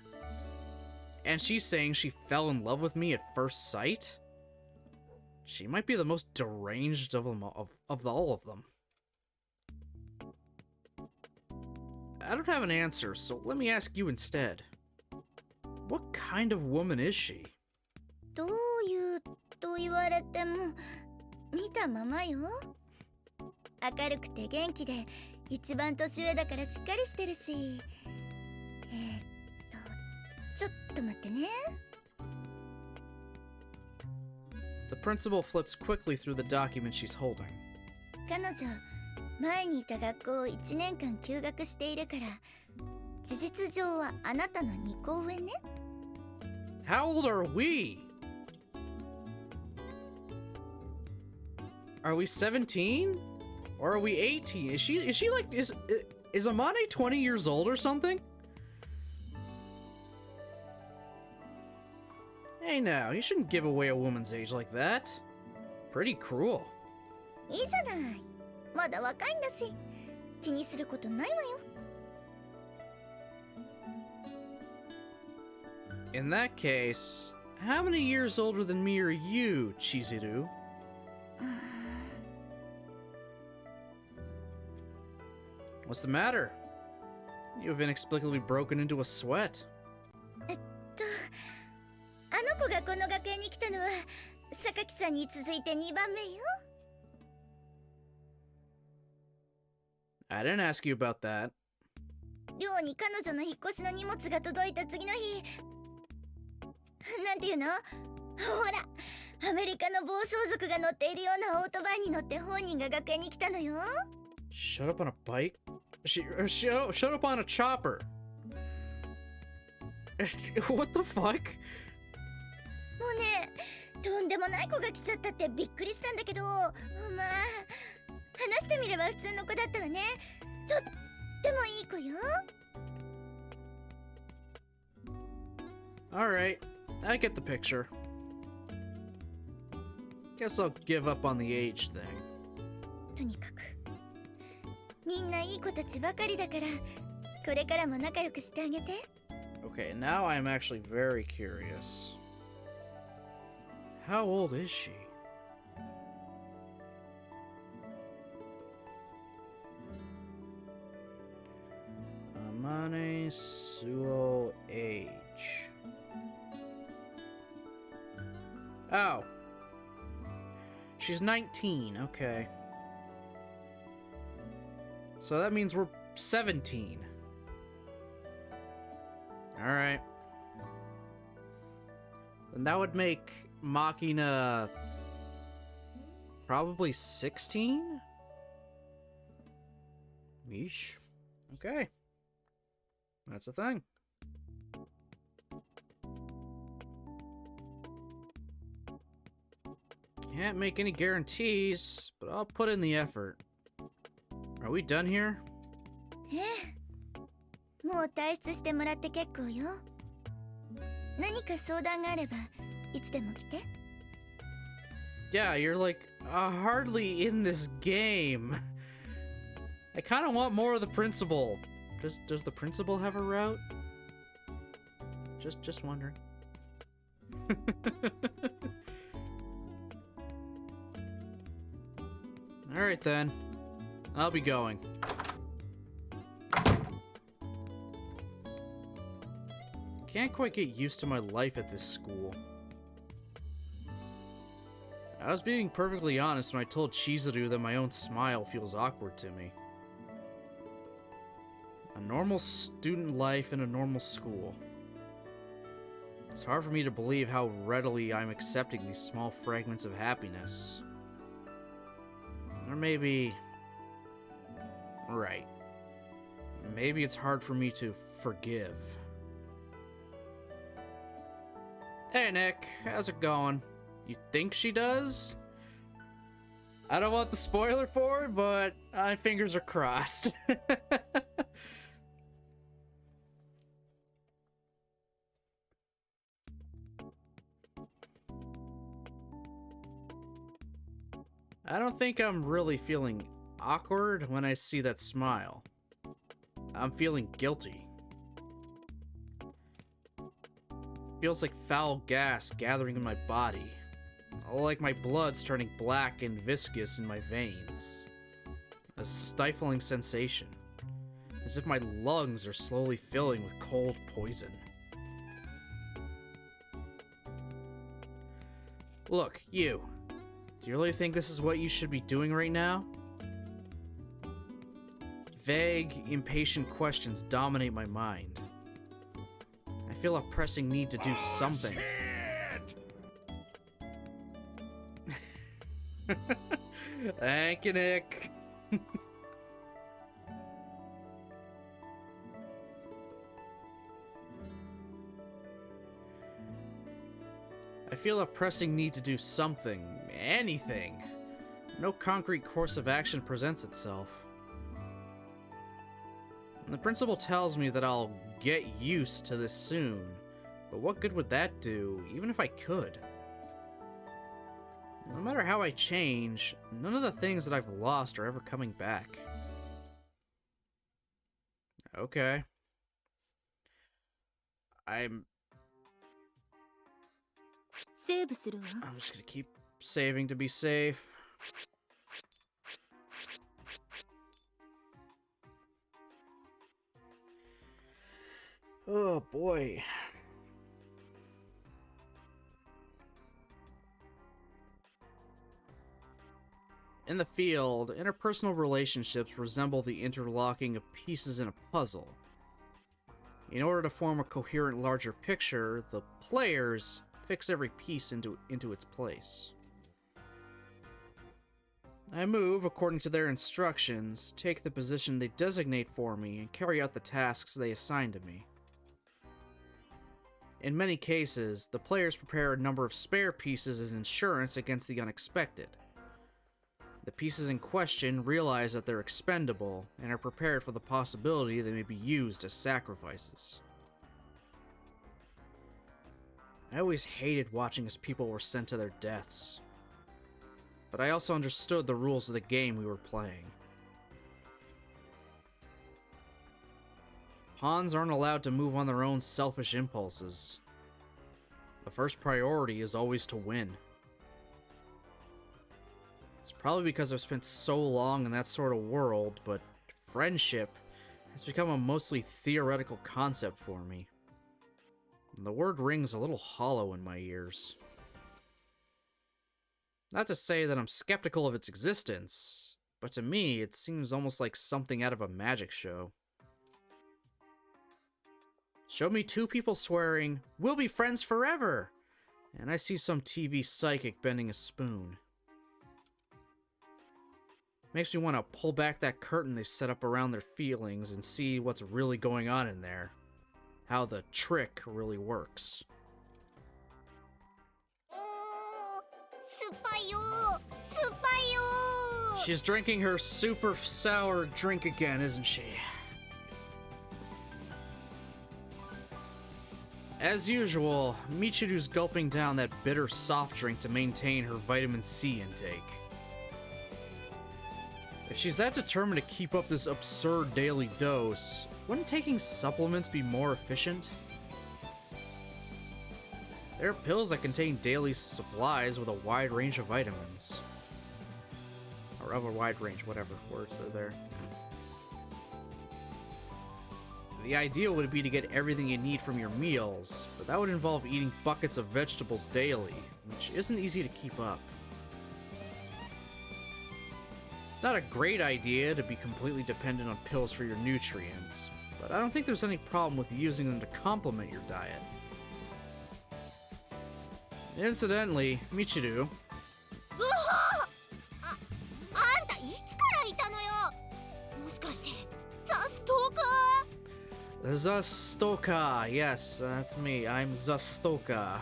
And she's saying she fell in love with me at first sight? She might be the most deranged of all of them. I don't have an answer, so let me ask you instead. What kind of woman is she?
どういうと言われても見たままよ。明るくて元気で一番年上だからしっかりしてるし。ちょっと待ってね。
The principal flips quickly through the document she's holding.
彼女、前にいた学校を1年間休学しているから、事実上はあなたの2個上ね。
How old are we? Are we 17? Or are we 18? Is she like, is Amane 20 years old or something? Hey now, you shouldn't give away a woman's age like that. Pretty cruel.
いいじゃない。まだ若いんだし、気にすることないわよ。
In that case, how many years older than me are you, Chizuru? What's the matter? You have inexplicably broken into a sweat.
あの子がこの学園に来たのは榊さんに続いて2番目よ。
I didn't ask you about that.
寮に彼女の引っ越しの荷物が届いた次の日、なんていうの？ほら、アメリカの暴走族が乗っているようなオートバイに乗って本人が学園に来たのよ。
Shut up on a bike? Shut up on a chopper. What the fuck?
もうね、とんでもない子が来ちゃったってびっくりしたんだけど、まあ、話してみれば普通の子だったわね。とってもいい子よ。
Alright, I get the picture. Guess I'll give up on the age thing.
とにかく、みんないい子たちばかりだから、これからも仲良くしてあげて。
Okay, now I'm actually very curious. How old is she? Amane Suo age. Oh. She's 19, okay. So that means we're 17. Alright. And that would make Machina probably 16? Yeesh. Okay. That's a thing. Can't make any guarantees, but I'll put in the effort. Are we done here?
ええ、もう退出してもらって結構よ。何か相談があればいつでも来て。
Yeah, you're like hardly in this game. I kind of want more of the principal. Does the principal have a route? Just wondering. All right then. I'll be going. Can't quite get used to my life at this school. I was being perfectly honest when I told Chizuru that my own smile feels awkward to me. A normal student life in a normal school. It's hard for me to believe how readily I'm accepting these small fragments of happiness. Or maybe... Right. Maybe it's hard for me to forgive. Hey, Nick. How's it going? You think she does? I don't want the spoiler for it, but my fingers are crossed. I don't think I'm really feeling awkward when I see that smile. I'm feeling guilty. Feels like foul gas gathering in my body. Like my blood's turning black and viscous in my veins. A stifling sensation. As if my lungs are slowly filling with cold poison. Look, you. Do you really think this is what you should be doing right now? Vague, impatient questions dominate my mind. I feel a pressing need to do something. Thank you, Nick. I feel a pressing need to do something, anything. No concrete course of action presents itself. And the principal tells me that I'll get used to this soon, but what good would that do, even if I could? No matter how I change, none of the things that I've lost are ever coming back. Okay. I'm just gonna keep saving to be safe. Oh boy. In the field, interpersonal relationships resemble the interlocking of pieces in a puzzle. In order to form a coherent larger picture, the players fix every piece into its place. I move according to their instructions, take the position they designate for me, and carry out the tasks they assign to me. In many cases, the players prepare a number of spare pieces as insurance against the unexpected. The pieces in question realize that they're expendable, and are prepared for the possibility they may be used as sacrifices. I always hated watching as people were sent to their deaths. But I also understood the rules of the game we were playing. Pawns aren't allowed to move on their own selfish impulses. The first priority is always to win. It's probably because I've spent so long in that sort of world, but friendship has become a mostly theoretical concept for me. And the word rings a little hollow in my ears. Not to say that I'm skeptical of its existence, but to me it seems almost like something out of a magic show. Show me two people swearing, "We'll be friends forever!" and I see some TV psychic bending a spoon. Makes me want to pull back that curtain they've set up around their feelings and see what's really going on in there. How the trick really works. She's drinking her super sour drink again, isn't she? As usual, Michiru's gulping down that bitter soft drink to maintain her vitamin C intake. If she's that determined to keep up this absurd daily dose, wouldn't taking supplements be more efficient? There are pills that contain daily supplies with a wide range of vitamins. Or of a wide range, whatever words are there. The ideal would be to get everything you need from your meals, but that would involve eating buckets of vegetables daily, which isn't easy to keep up. It's not a great idea to be completely dependent on pills for your nutrients, but I don't think there's any problem with using them to complement your diet. Incidentally, Michiru,
うわあんたいつからいたのよ。もしかしてザ・ストーカー？
the Stoka. Yes, that's me. I'm the Stoka.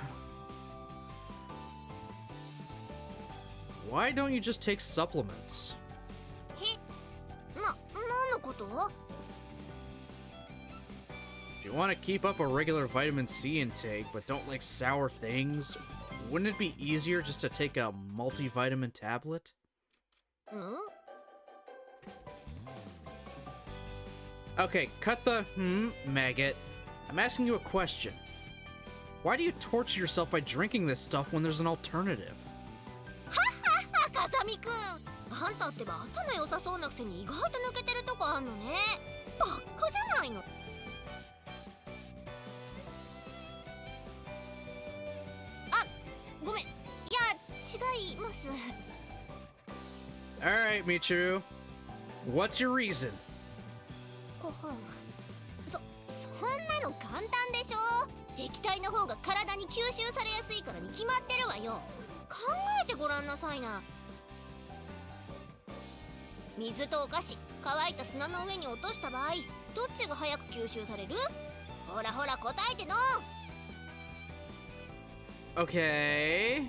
Why don't you just take supplements?
何のこと？
If you want to keep up a regular vitamin C intake but don't like sour things, wouldn't it be easier just to take a multivitamin tablet?
ん？
Okay, cut the maggot. I'm asking you a question. Why do you torture yourself by drinking this stuff when there's an alternative?
風見くん、あんたってば頭良さそうなくせに意外と抜けてるとこあんのね。バカじゃないの。あ、ごめん。いや、違います。
Alright, Michiru. What's your reason?
そんなの簡単でしょ。液体の方が体に吸収されやすいからに決まってるわよ。考えてごらんなさいな。水とお菓子、乾いた砂の上に落とした場合、どっちが早く吸収される？ほらほら答えての。
Okay.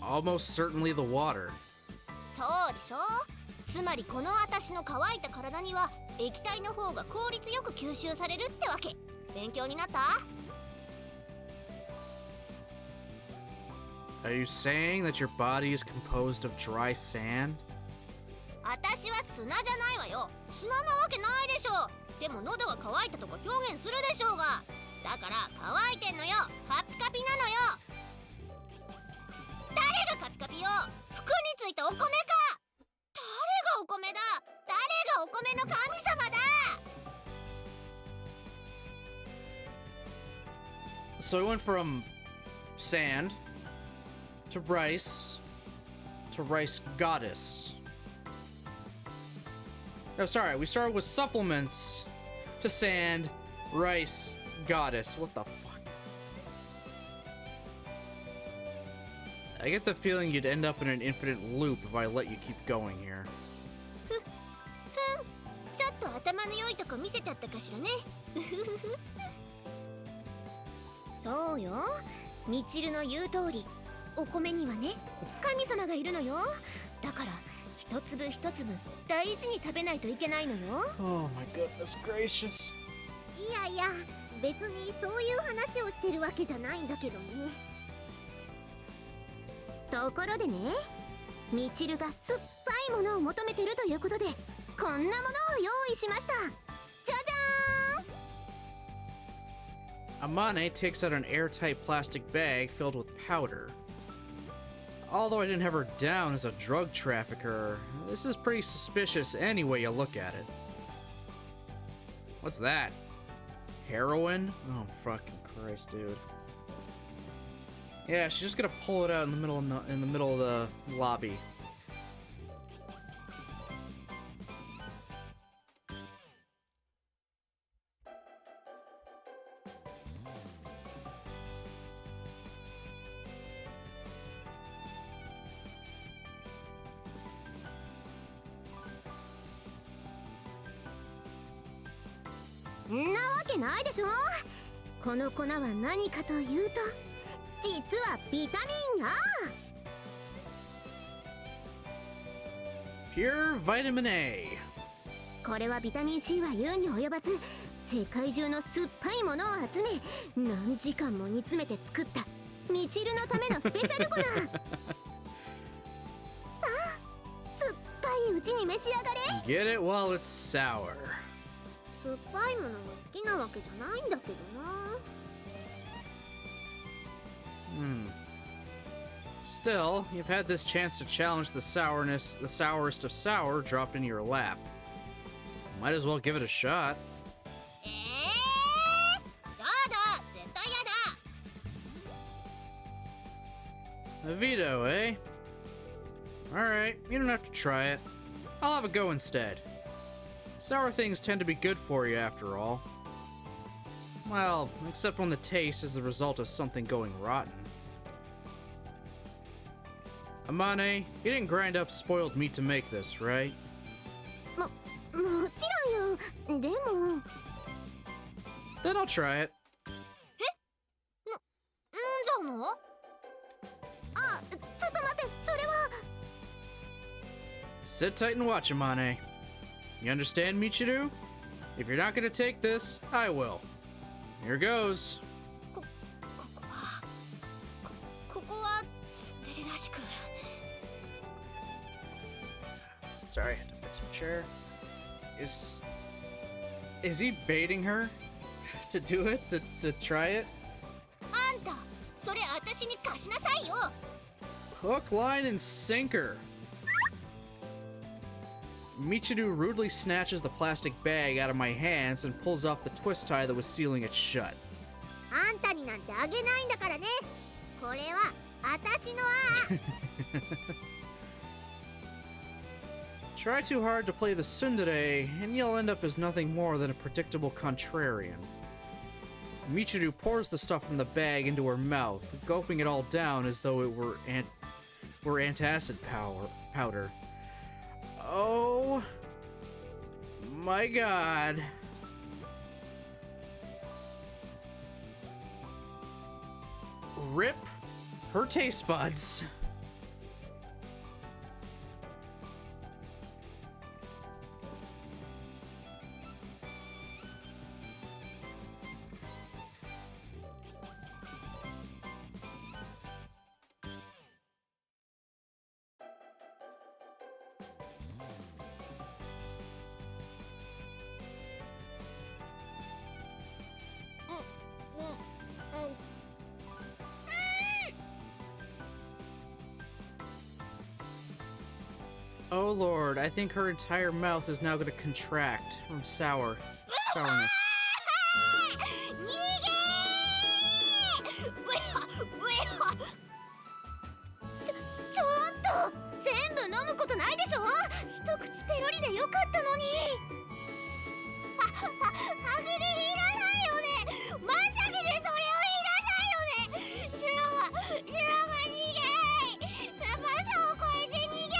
Almost certainly the water.
そうでしょ。つまりこの私の乾いた体には液体の方が効率よく吸収されるってわけ。勉強になった？
Are you saying that your body is composed of dry sand?
私は砂じゃないわよ。砂なわけないでしょ。でも喉が渇いたとこ表現するでしょうが。だから乾いてんのよ。カピカピなのよ。誰がカピカピよ。服についたお米か。誰がお米だ。誰がお米の神様だ。
So we went from sand to rice goddess. No, sorry, we started with supplements to sand, rice, goddess. What the fuck? I get the feeling you'd end up in an infinite loop if I let you keep going here.
ちょっと頭の良いとこ見せちゃったかしらね。そうよ。みちるの言う通り、お米にはね、神様がいるのよ。だから一粒一粒大事に食べないといけないのよ。
Oh my goodness gracious.
いやいや、別にそういう話をしてるわけじゃないんだけどね。ところでね、みちるが酸っぱいものを求めてるということで、こんなものを用意しました。じゃじゃーん。
Amane takes out an airtight plastic bag filled with powder. Although I didn't have her down as a drug trafficker, this is pretty suspicious any way you look at it. What's that? Heroin? Oh, fucking Christ, dude. Yeah, she's just gonna pull it out in the middle of the lobby.
んなわけないでしょ。この粉は何かというと、実はビタミン
Pure vitamin A.
これはビタミン C は言うに及ばず、世界中の酸っぱいものを集め、何時間も煮詰めて作ったみちるのためのスペシャル粉。さあ、酸っぱいうちに召し上がれ。
Get it while it's sour.
酸っぱいものが好きなわけじゃないんだけどな。
Still, you've had this chance to challenge the sourest of sour dropped into your lap. Might as well give it a shot.
やだ、絶対やだ。
A veto, eh? Alright, you don't have to try it. I'll have a go instead. Sour things tend to be good for you after all. Well, except when the taste is the result of something going rotten. Amane, you didn't grind up spoiled meat to make this, right?
もちろんよ。でも
Then I'll try it.
じゃの？あ、ちょっと待って、それは。
Sit tight and watch, Amane. You understand, Michiru? If you're not gonna take this, I will. Here goes.
ここはツンデレらしく。
Sorry, I had to fix my chair. Is he baiting her to do it? To try it?
あんた、それ私に貸しなさいよ。
Hook, line, and sinker. Michiru rudely snatches the plastic bag out of my hands and pulls off the twist tie that was sealing it shut.
あんたになんてあげないんだからね。これは私の
Try too hard to play the tsundere, and you'll end up as nothing more than a predictable contrarian. Michiru pours the stuff from the bag into her mouth, gulping it all down as though it were antacid powder. Oh my god. Rip her taste buds. Oh lord, I think her entire mouth is now going to contract from sourness.
ちょっと全部飲むことないでしょ。一口ペロリでよかったのに。はぐれいらないよね。まさにでそれを言いなさいよね。白が逃げ。翼を越えて逃げ。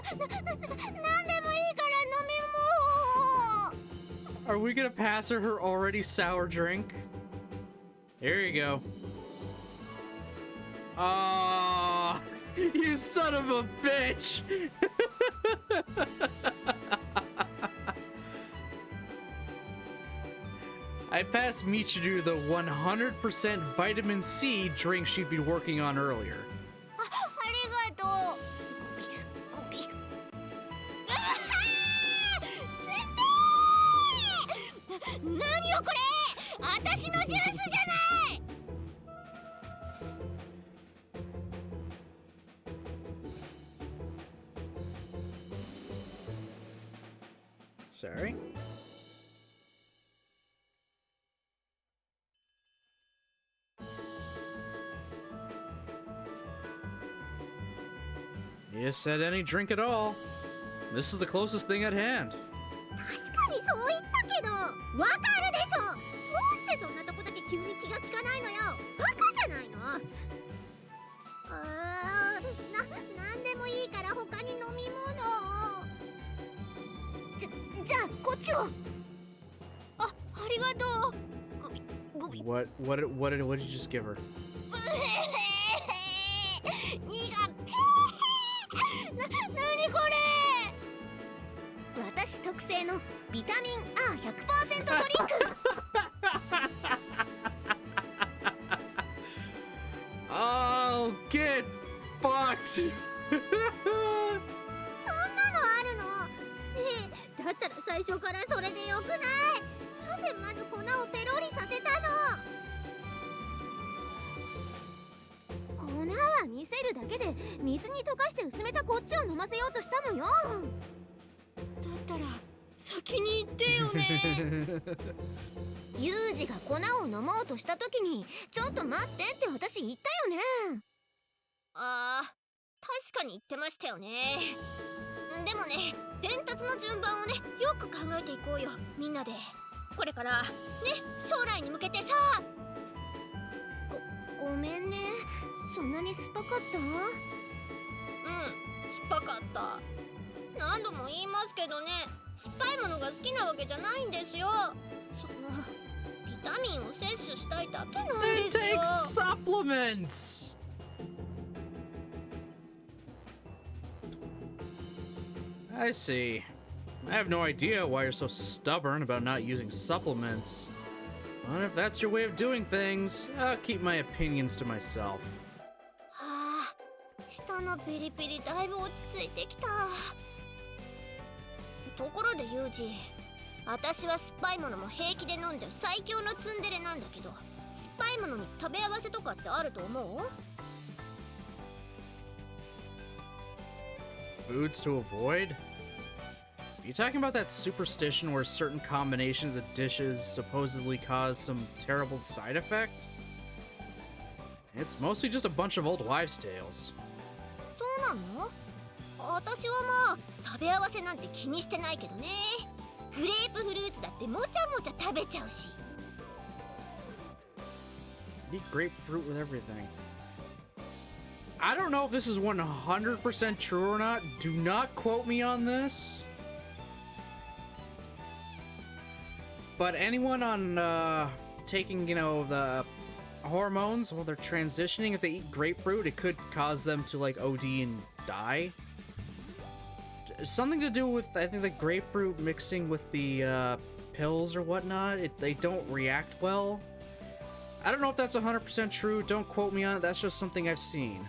なんでもいいから飲み物を。
Are we gonna pass her already sour drink? Here you go. Ah, you son of a bitch! I passed Michiru the 100% vitamin C drink she'd been working on earlier.
ありがとう。ゴビゴビ。あはー！すめー！何よこれ！私のジュースじゃない！
Sorry. You just said any drink at all. This is the closest thing at hand.
確かにそう言ったけど、わかるでしょ。どうしてそんなとこだけ急に気が利かないのよ。バカじゃないの。なんでもいいから他に飲み物を。じゃあこっちを。ありがとう。ゴビゴビ。
What did you just give her?
何これ。私特製のビタミン A100% ドリンク。
Oh, get fucked!
そんなのあるの？ねえ、だったら最初からそれでよくない？なぜまず粉をペロリさせたの？粉は見せるだけで水に溶かして薄めたこっちを飲ませようとしたのよ。だったら先に言ってよね。ユージが粉を飲もうとした時にちょっと待ってって私言ったよね。確かに言ってましたよね。でもね、伝達の順番をね、よく考えていこうよ、みんなで。これからね、将来に向けてさ。ごめんね、そんなに酸っぱかった？うん、酸っぱかった。何度も言いますけどね、酸っぱいものが好きなわけじゃないんですよ。ビタミンを摂取したいだけなんですよ。
Take supplements! I see. I have no idea why you're so stubborn about not using supplements. But if that's your way of doing things, I'll keep my opinions to myself.
はあ、舌のピリピリだいぶ落ち着いてきた。ところでユージ、私は酸っぱいものも平気で飲んじゃう最強のツンデレなんだけど、酸っぱいものに食べ合わせとかってあると思う？
Foods to avoid? Are you talking about that superstition where certain combinations of dishes supposedly cause some terrible side effect? It's mostly just a bunch of old wives' tales.
そうなの？私はまあ食べ合わせなんて気にしてないけどね。グレープフルーツだってもちゃもちゃ食べちゃうし。
Eat grapefruit with everything. I don't know if this is 100% true or not. Do not quote me on this. But anyone on taking, you know, the hormones while they're transitioning, if they eat grapefruit, it could cause them to like OD and die. Something to do with, I think, the grapefruit mixing with the pills or whatnot. They don't react well. I don't know if that's 100% true. Don't quote me on it. That's just something I've seen.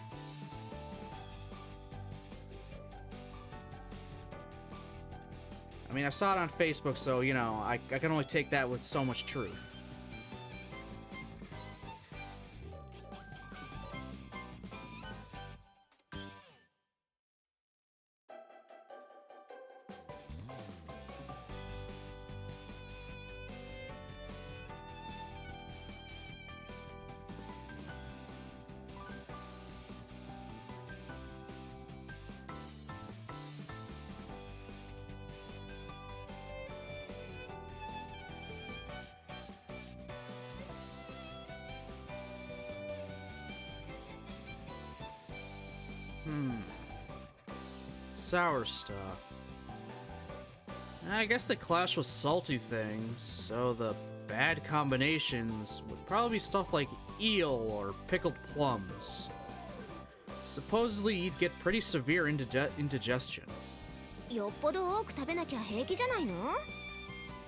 I mean, I saw it on Facebook, so, you know, I can only take that with so much truth. Sour stuff. I guess they clash with salty things, so the bad combinations would probably be stuff like eel or pickled plums. Supposedly, you'd get pretty severe indigestion.
よっぽど多く食べなきゃ平気じゃないの？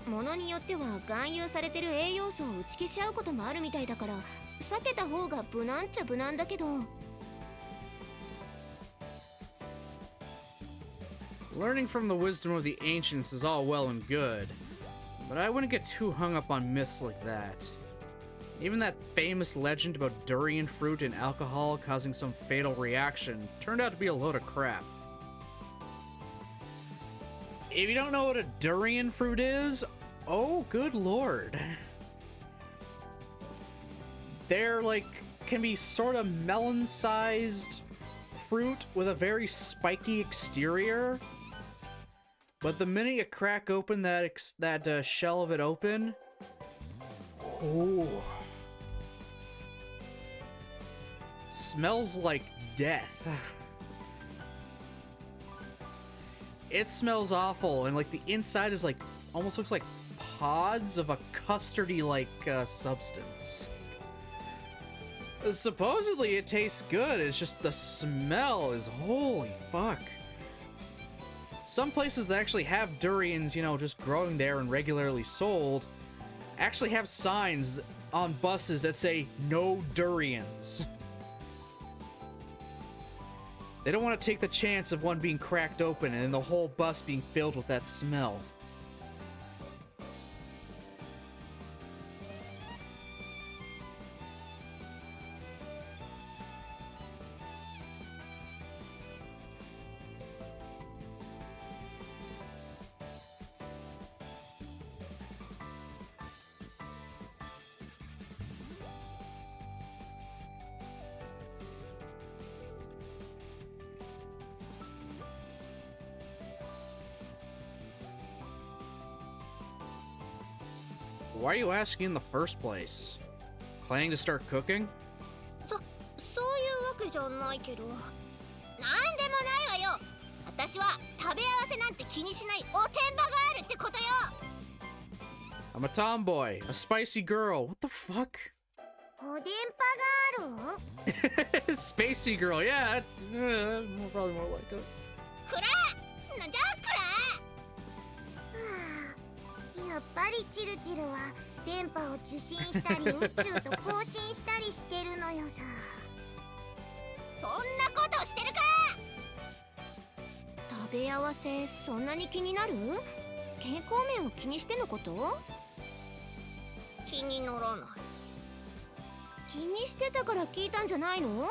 ものによっては含有されてる栄養素を打ち消しちゃうこともあるみたいだから、避けた方が無難っちゃ無難だけど。
Learning from the wisdom of the ancients is all well and good, but I wouldn't get too hung up on myths like that. Even that famous legend about durian fruit and alcohol causing some fatal reaction turned out to be a load of crap. If you don't know what a durian fruit is, oh good lord. They're like, can be sort of melon-sized fruit with a very spiky exterior. But the minute you crack open that shell of it open, oh, smells like death. It smells awful, and like the inside is like almost looks like pods of a custardy like substance. Supposedly it tastes good. It's just the smell is holy fuck. Some places that actually have durians, you know, just growing there and regularly sold, actually have signs on buses that say, no durians. They don't want to take the chance of one being cracked open and then the whole bus being filled with that smell. Why are you asking in the first place? Planning to start cooking?
そういうわけじゃないけど。なんでもないわよ。私は食べ合わせなんて気にしないおてんばがあるってことよ。
I'm a tomboy, a spicy girl. What the fuck?
おでんぱがある
Spacey girl, yeah. Probably more like it.
くらなんじゃくらやっぱりチルチルは電波を受信したり宇宙と交信したりしてるのよさ。そんなことしてるか。食べ合わせそんなに気になる？健康面を気にしてのこと？気にならない。気にしてたから聞いたんじゃないの？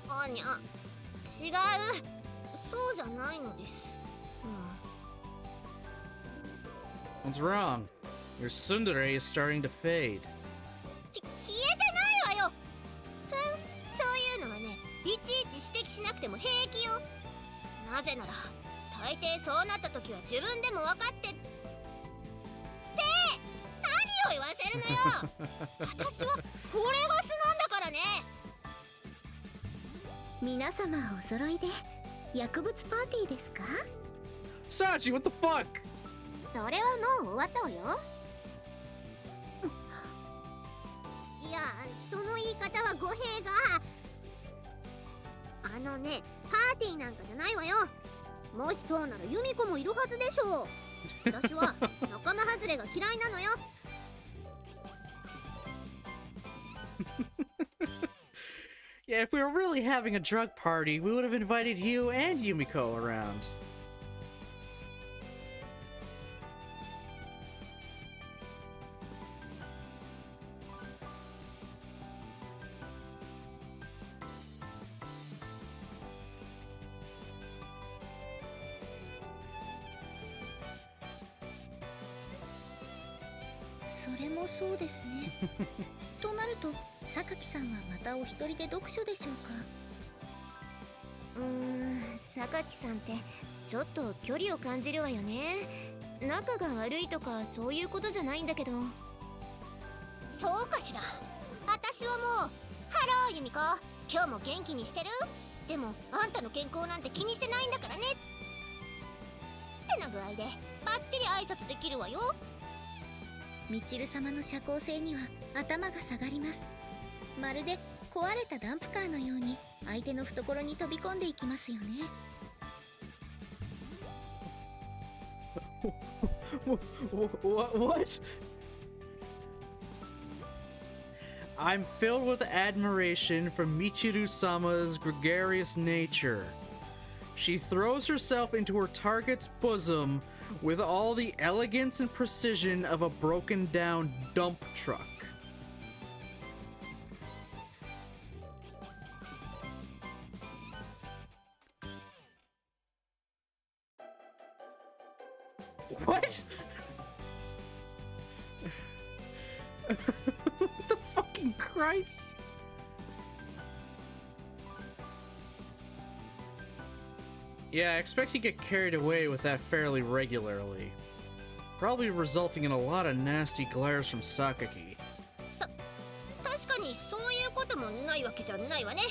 あにゃ、違う。そうじゃないのです。
What's wrong? Your tsundere is starting to fade.
消えてないわよ。そういうのはね、いちいち指摘しなくても平気よ。なぜなら大抵そうなった時は自分でも分かってって何を言わせるのよ。私はこれが素なんだからね。皆様お揃いで薬物パーティーですか？
Sachi, what the fuck?
それはもう終わったわよ。いや、その言い方は語弊が。あのね、パーティーなんかじゃないわよ。もしそうならユミコもいるはずでしょう。私は仲間外れが嫌いなのよ。
Yeah, if we were really having a drug party, we would have invited you and Yumiko around.
それもそうですね。となると榊さんはまたお一人で読書でしょうか？榊さんってちょっと距離を感じるわよね。仲が悪いとかそういうことじゃないんだけど。そうかしら。私はもうハローユミコ、今日も元気にしてる？でもあんたの健康なんて気にしてないんだからねってな具合でバッチリ挨拶できるわよ。みちる様の社交性には頭が下がります。まるで壊れたダンプカーのように相手の懐に飛び込んでいきますよね。
What? I'm filled with admiration for Michiru-sama's gregarious nature. She throws herself into her target's bosom with all the elegance and precision of a broken-down dump truck. What? What the fucking Christ? Yeah, I expect you get carried away with that fairly regularly. Probably resulting in a lot of nasty glares from Sakaki.
確かにそういうこともないわけじゃないわね。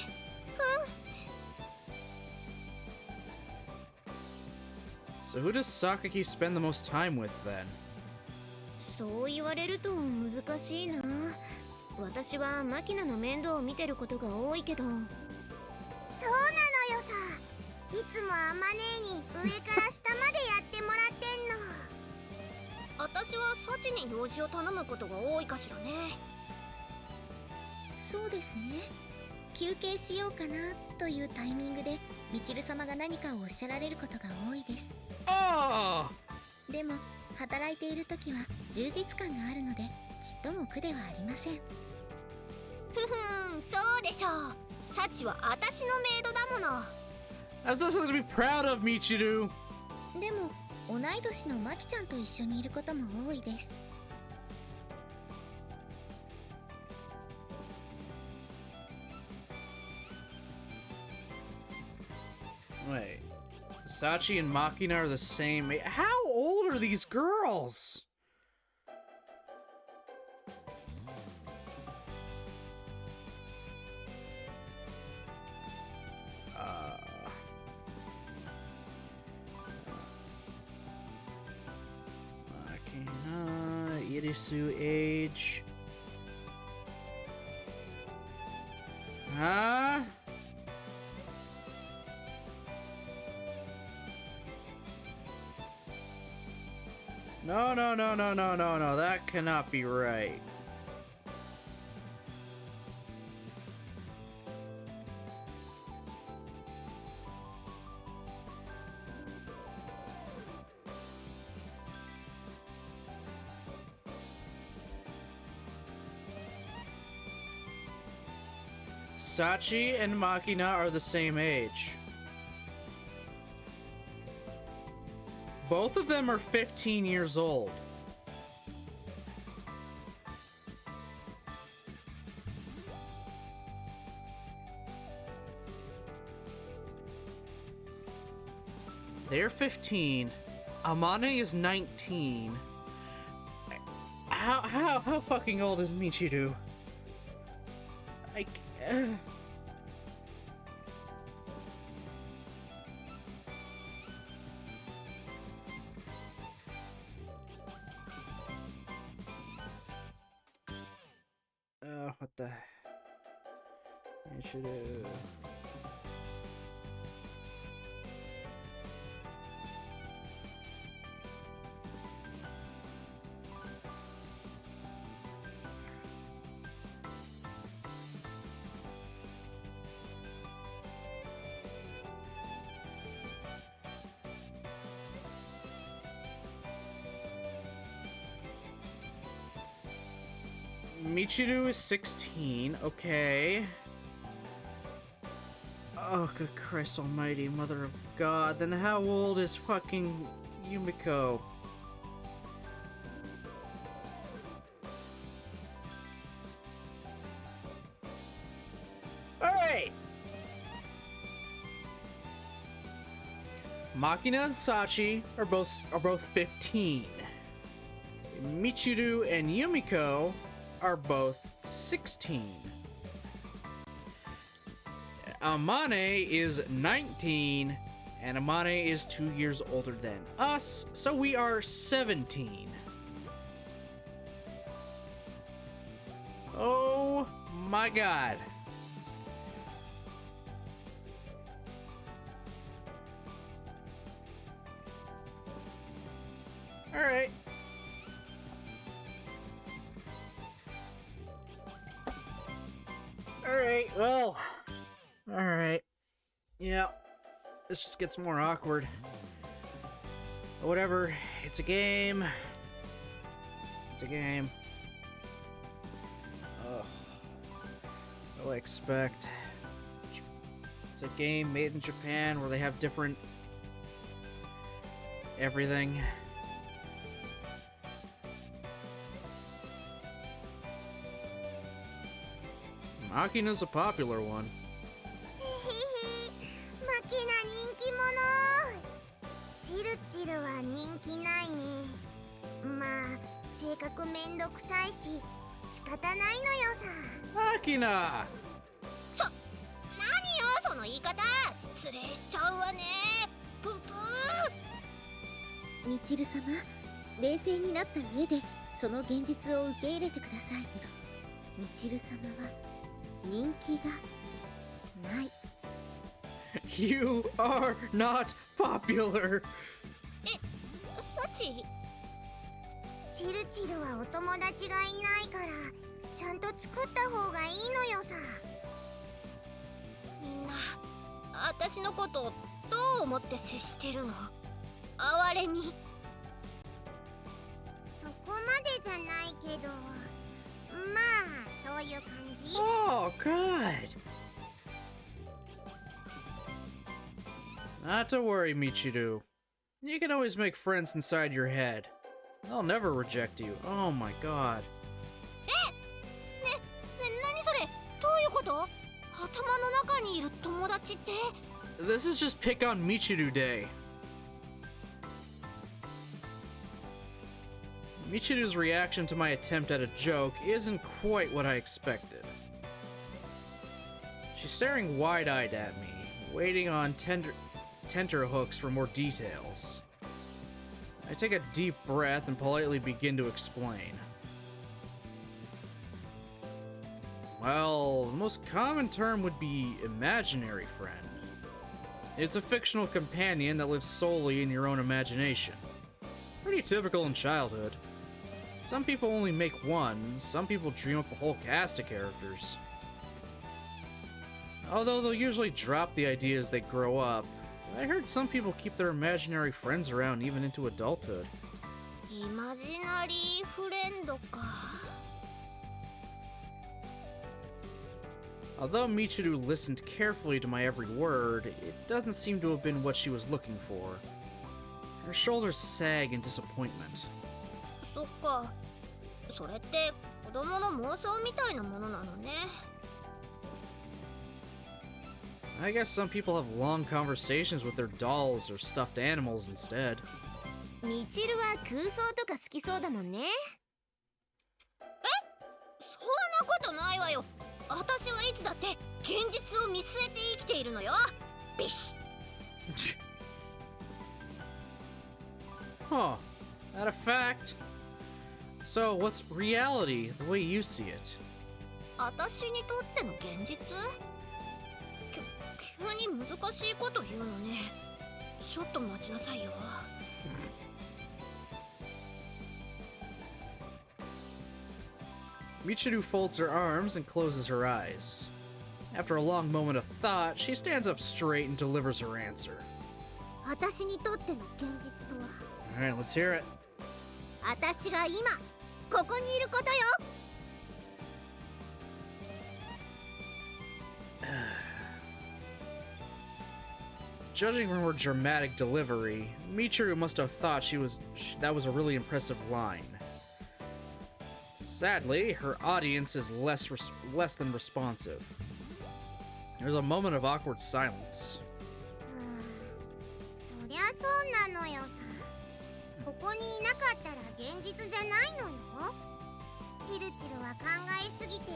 So who does Sakaki spend the most time with then?
そう言われると難しいな。私はマキナの面倒を見てることが多いけど。そうなのよさ。いつもアマネーに上から下までやってもらってんの。私はサチに用事を頼むことが多いかしらね。そうですね。休憩しようかなというタイミングでみちる様が何かをおっしゃられることが多いです。
ああ。
でも働いている時は充実感があるのでちっとも苦ではありません。そうでしょう。サチは私のメイドだもの。
That's not something to be proud of, Michiru.
でも同い年のマキちゃんと一緒にいることも多いです。
Wait, Sachi and Makina are the same age. How old are these girls? Irisu age. Huh? No, no, no, no, no, no, no. That cannot be right. Sachi and Makina are the same age. Both of them are 15 years old. They're 15. Amane is 19. How fucking old is Michiru? What the? Michiru. Michiru is 16, okay. Oh, good Christ almighty, mother of God. Then how old is fucking Yumiko? Alright! Makina and Sachi are both 15. Michiru and Yumiko are both 16. Amane is 19, and Amane is 2 years older than us, so we are 17. Oh my God. All right. Alright, well. Alright. Yeah. This just gets more awkward. But whatever. It's a game. It's a game. Ugh. What do I expect? It's a game made in Japan where they have different everything. Makina's a popular one.
マキナ人気者。チルチルは人気ないね。まあ性格めんどくさいし仕方ないのよさ。
Makina!
何よその言い方。失礼しちゃうわね。プンプン。ミチル様、冷静になった上でその現実を受け入れてください。ミチル様は人気がない。
You are not popular.
サチ？チルチルはお友達がいないからちゃんと作った方がいいのよさ。みんな私のことをどう思って接してるの？哀れみ。そこまでじゃないけど、まあそういう感じ。
Oh, good. Not to worry, Michiru. You can always make friends inside your head. I'll never reject you. Oh my God.
何それ？どういうこと？頭の中にいる友達って？
This is just pick on Michiru Day. Michiru's reaction to my attempt at a joke isn't quite what I expected. She's staring wide-eyed at me, waiting on tenterhooks for more details. I take a deep breath and politely begin to explain. Well, the most common term would be imaginary friend. It's a fictional companion that lives solely in your own imagination. Pretty typical in childhood. Some people only make one, some people dream up a whole cast of characters. Although they'll usually drop the idea as they grow up, I heard some people keep their imaginary friends around even into adulthood.
イマジナリーフレンドか。
Although Michiru listened carefully to my every word, it doesn't seem to have been what she was looking for. Her shoulders sag in disappointment.
そっか。それって子供の妄想みたいなものなのね。
I guess some people have long conversations with their dolls or stuffed animals instead.
ミチルは空想とか好きそうだもんね。え？そんなことないわよ。私はいつだって現実を見据えて生きているのよ。ビシッ。
Huh. That a fact? So, what's reality the way you see it?
私にとっての現実？急に難しいこと言うのね。ちょっと待ちなさいよ。
Michiru folds her arms and closes her eyes. After a long moment of thought, she stands up straight and delivers her answer.
私にとっての現実とは。
Alright, let's hear it.
私が今ここにいることよ。
Judging from her dramatic delivery, Michiru must have thought that was a really impressive line. Sadly, her audience is less than responsive. There's a moment of awkward silence.
そりゃそうなのよさ。ここにいなかったら現実じゃないのよ。チルチルは考えすぎて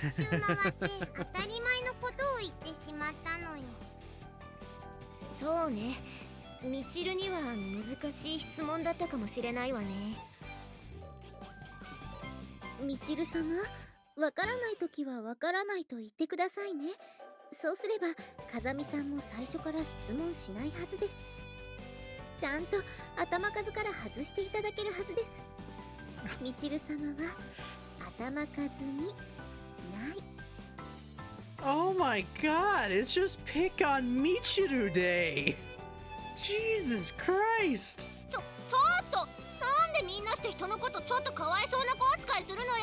一周回って当たり前のことを言ってしまったのよ。そうね。ミチルには難しい質問だったかもしれないわね。ミチル様、わからないときはわからないと言ってくださいね。そうすれば風見さんも最初から質問しないはずです。ちゃんと頭数から外していただけるはずです。ミチル様は頭数にない。
Oh my god, it's just pick on Michiru Day! Jesus Christ!
ちょっとなんでみんなして人のことちょっとかわいそうな子扱いするのよ。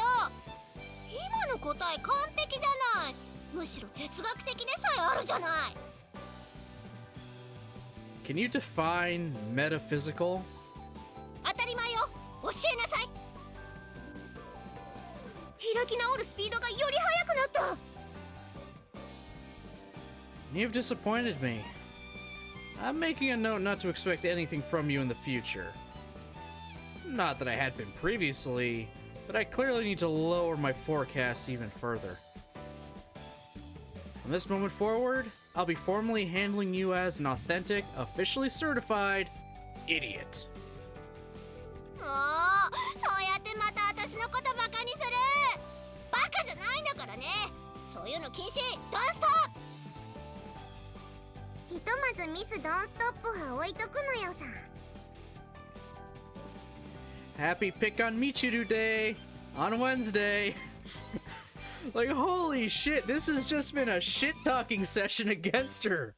今の答え完璧じゃない。むしろ哲学的でさえあるじゃない。
Can you define metaphysical?
当たり前よ。教えなさい。開き直るスピードがより速くなった。
You've disappointed me. I'm making a note not to expect anything from you in the future. Not that I had been previously, but I clearly need to lower my forecasts even further. From this moment forward, I'll be formally handling you as an authentic, officially certified idiot.
もうそうやってまた私のことバカにする。バカじゃないんだからね。そういうの禁止。ドンストップ。 ひとまずミスドンストップは置いとくのよさ。
Happy Pick on Michiru Day on Wednesday. Like, holy shit, this has just been a shit-talking session against her.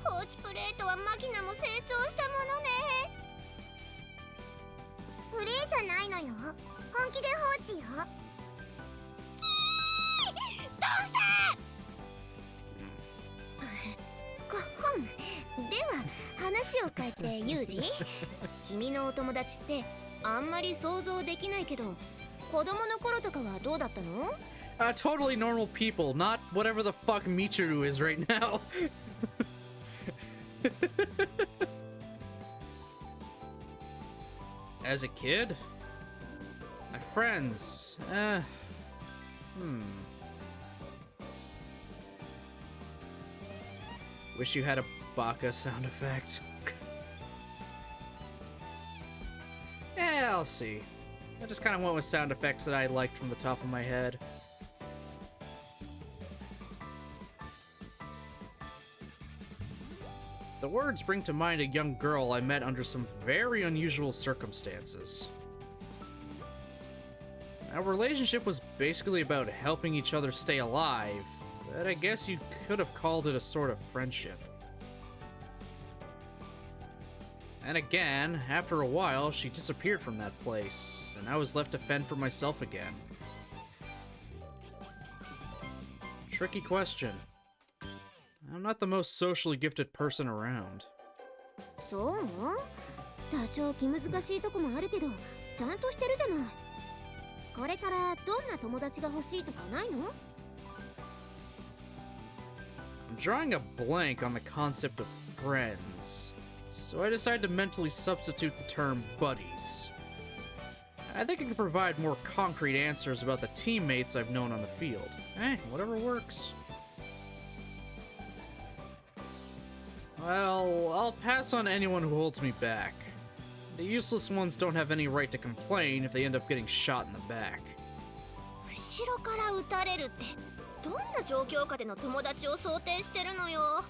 放置プレートはマキナも成長したものね。プレーじゃないのよ。本気で放置よ。どうしてでは話を変えてユージ君のお友達ってあんまり想像できないけど子供の頃とかはどうだったの？
Totally normal people, not whatever the fuck Michiru is right now. As a kid? My friends, Wish you had a baka sound effect. Yeah, I'll see. I just kind of went with sound effects that I liked from the top of my head. The words bring to mind a young girl I met under some very unusual circumstances. Our relationship was basically about helping each other stay alive, but I guess you could have called it a sort of friendship. And again, after a while, she disappeared from that place, and I was left to fend for myself again. Tricky question. I'm not the most socially gifted person around.
そう？多少気難しいとこもあるけど、ちゃんとしてるじゃない。これからどんな友達が欲しいとかないの？
I'm drawing a blank on the concept of friends, so I decided to mentally substitute the term buddies. I think I can provide more concrete answers about the teammates I've known on the field. Whatever works. Well, I'll pass on anyone who holds me back. The useless ones don't have any right to complain if they end up getting shot in the back.
後ろから撃たれるってどんな状況下での友達を想定してるのよ。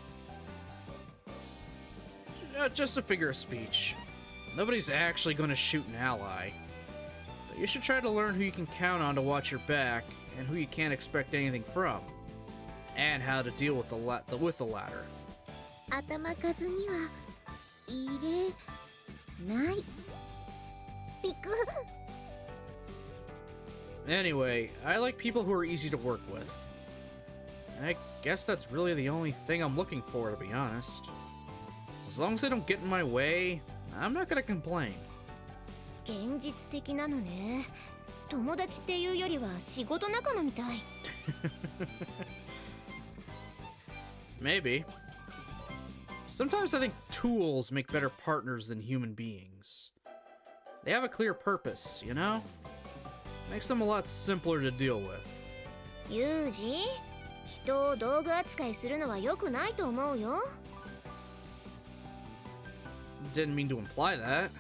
Just a figure of speech. Nobody's actually going to shoot an ally. But you should try to learn who you can count on to watch your back, and who you can't expect anything from. And how to deal with the latter.
頭数には入れない。びっく。
Anyway, I like people who are easy to work with. I guess that's really the only thing I'm looking for, to be honest. As long as they don't get in my way, I'm not gonna complain.
現実的なのね。友達っていうよりは仕事仲間みたい。
Maybe. Sometimes I think tools make better partners than human beings. They have a clear purpose, you know? Makes them a lot simpler to deal with.
ユージ、人を道具扱いするのは良くないと思うよ。
Didn't mean to imply that.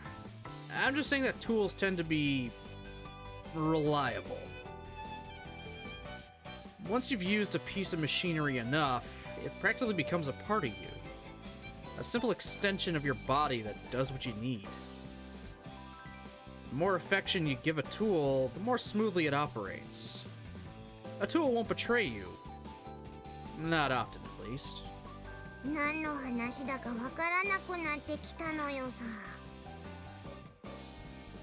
I'm just saying that tools tend to be reliable. Once you've used a piece of machinery enough, it practically becomes a part of you. A simple extension of your body that does what you need. The more affection you give a tool, the more smoothly it operates. A tool won't betray you. Not often, at least.
何の話だかわからなくなってきたのよさ。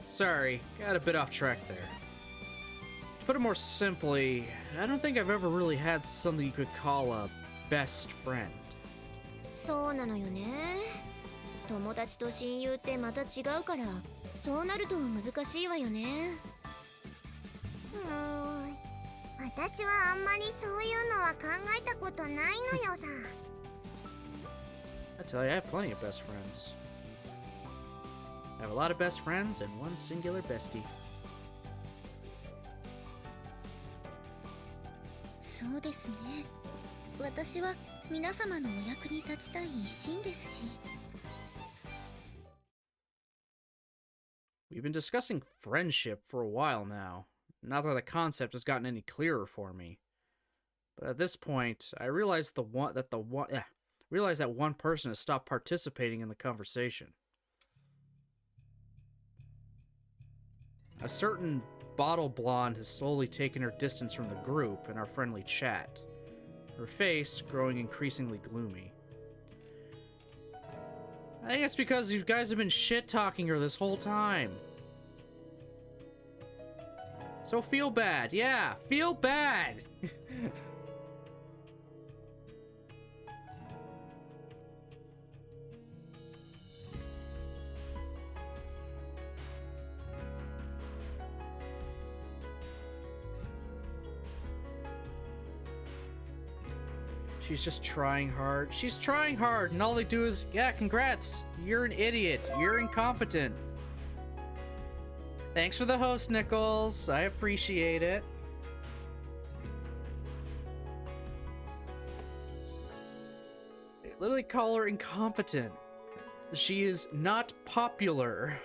Sorry, got a bit off track there. To put it more simply, I don't think I've ever really had something you could call a best friend.
そうなのよね。友達と親友ってまた違うから、そうなると難しいわよね。私はあんまりそういうのは考えたことないのよさ。
I tell you, I have plenty of best friends. I have a lot of best friends and one singular bestie.
そうですね。私は皆様のお役に立ちたい一心ですし。
We've been discussing friendship for a while now. Not that the concept has gotten any clearer for me. But at this point, I realized that one person has stopped participating in the conversation. A certain bottle blonde has slowly taken her distance from the group in our friendly chat, her face growing increasingly gloomy. I think it's because you guys have been shit-talking her this whole time. So feel bad. Yeah, feel bad! She's just trying hard. She's trying hard, and all they do is, yeah, congrats. You're an idiot. You're incompetent. Thanks for the host, Nichols. I appreciate it. They literally call her incompetent. She is not popular.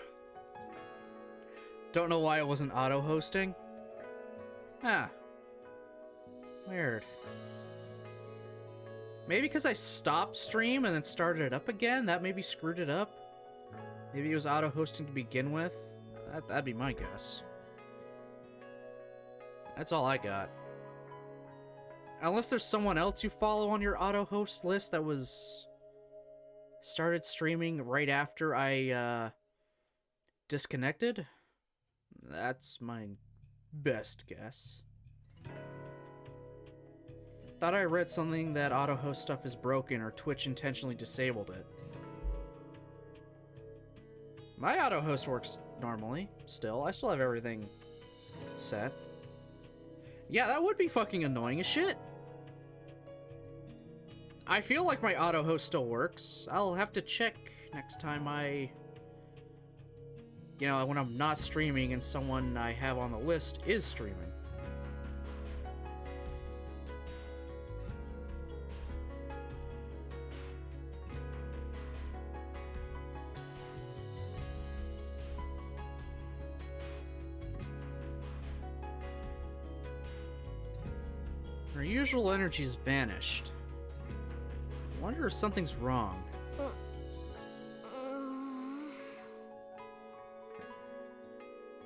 Don't know why it wasn't auto-hosting. Ah. Weird. Maybe because I stopped stream and then started it up again? That maybe screwed it up? Maybe it was auto-hosting to begin with? That'd be my guess. That's all I got. Unless there's someone else you follow on your auto-host list that was... started streaming right after I, disconnected? That's my best guess. Thought I read something that auto-host stuff is broken or Twitch intentionally disabled it. My auto-host works normally, still. I still have everything set. Yeah, that would be fucking annoying as shit. I feel like my auto-host still works. I'll have to check next time I... You know, when I'm not streaming and someone I have on the list is streaming. Her usual energy's vanished. I wonder if something's wrong.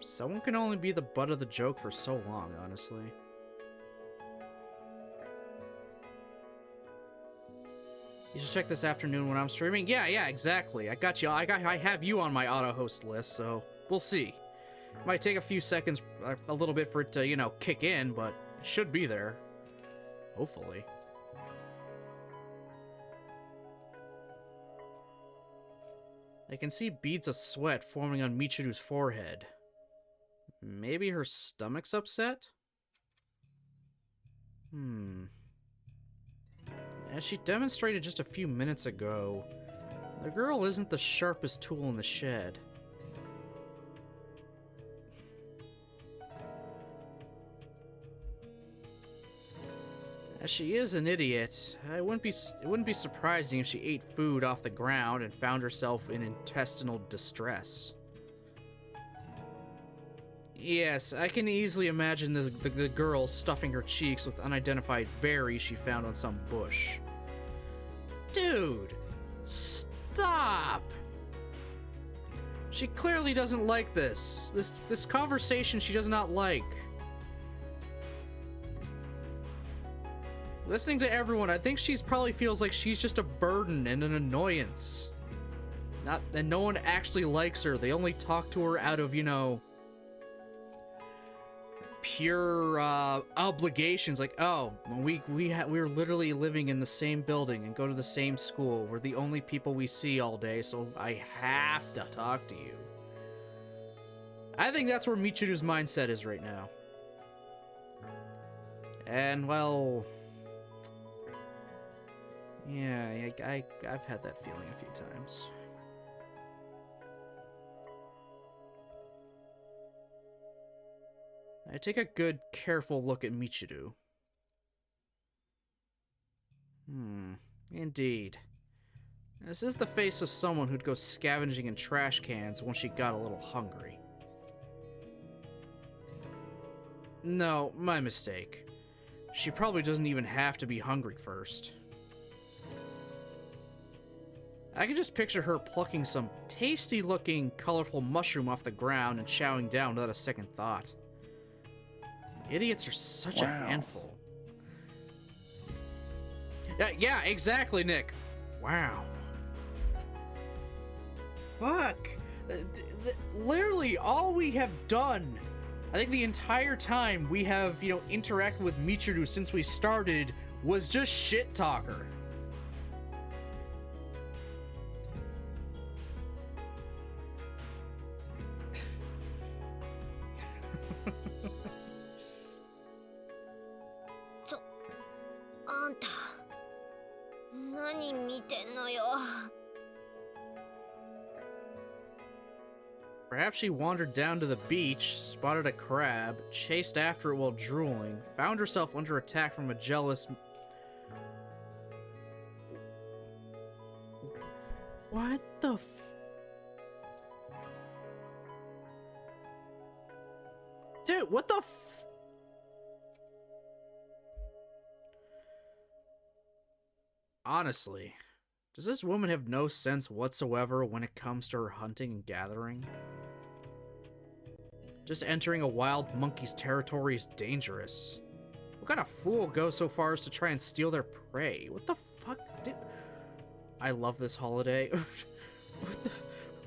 Someone can only be the butt of the joke for so long, honestly. You should check this afternoon when I'm streaming. Yeah, exactly. I got you. I have you on my auto-host list, so we'll see. Might take a few seconds, a little bit for it to, you know, kick in, but it should be there. Hopefully. I can see beads of sweat forming on Michiru's forehead. Maybe her stomach's upset? As she demonstrated just a few minutes ago, the girl isn't the sharpest tool in the shed. As she is an idiot, it wouldn't be surprising if she ate food off the ground and found herself in intestinal distress. Yes, I can easily imagine the girl stuffing her cheeks with unidentified berries she found on some bush. Dude, stop! She clearly doesn't like this. This conversation she does not like. Listening to everyone, I think she's probably feels like she's just a burden and an annoyance. And no one actually likes her. They only talk to her out of, you know, pure obligations. Like, oh, we're literally living in the same building and go to the same school. We're the only people we see all day, so I have to talk to you. I think that's where Michiru's mindset is right now. And, well... yeah, I've had that feeling a few times. I take a good, careful look at Michiru. Indeed. This is the face of someone who'd go scavenging in trash cans when she got a little hungry. No, my mistake. She probably doesn't even have to be hungry first. I can just picture her plucking some tasty-looking, colorful mushroom off the ground and chowing down without a second thought. Idiots are such a handful. Yeah, exactly, Nick. Wow. Fuck. Literally, all we have done, I think the entire time we have, you know, interacted with Michiru since we started, was just shit-talk her. Perhaps she wandered down to the beach, spotted a crab, chased after it while drooling, found herself under attack from a jealous... What the f... What the f... Honestly, does this woman have no sense whatsoever when it comes to her hunting and gathering? Just entering a wild monkey's territory is dangerous. What kind of fool goes so far as to try and steal their prey? What the fuck? I love this holiday.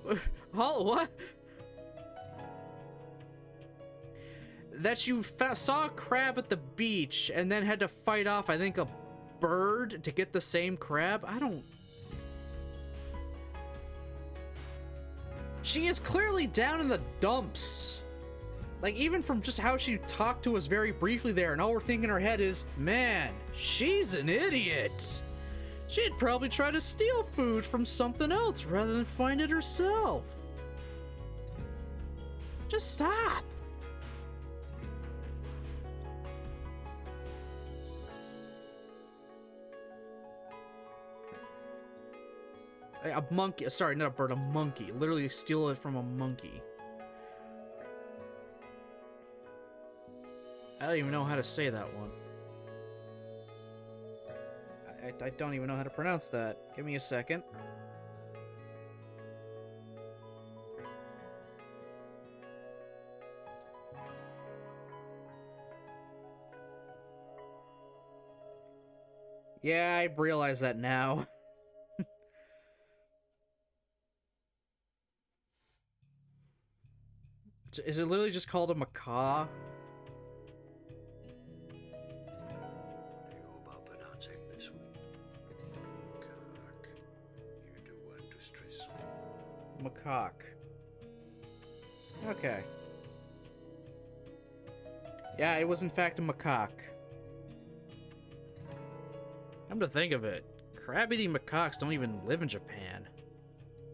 What the... What? That you saw a crab at the beach and then had to fight off, I think, a bird to get the same crab? I don't... She is clearly down in the dumps. Like, even from just how she talked to us very briefly there, and all we're thinking in her head is, man, she's an idiot. She'd probably try to steal food from something else rather than find it herself. Just stop. A monkey, sorry, not a bird, a monkey. Literally steal it from a monkey. I don't even know how to say that one. I don't even know how to pronounce that. Give me a second. Yeah, I realize that now. Is it literally just called a macaw? Macaque. Okay. Yeah, it was in fact a macaque. Come to think of it, crab-eating macaques don't even live in Japan.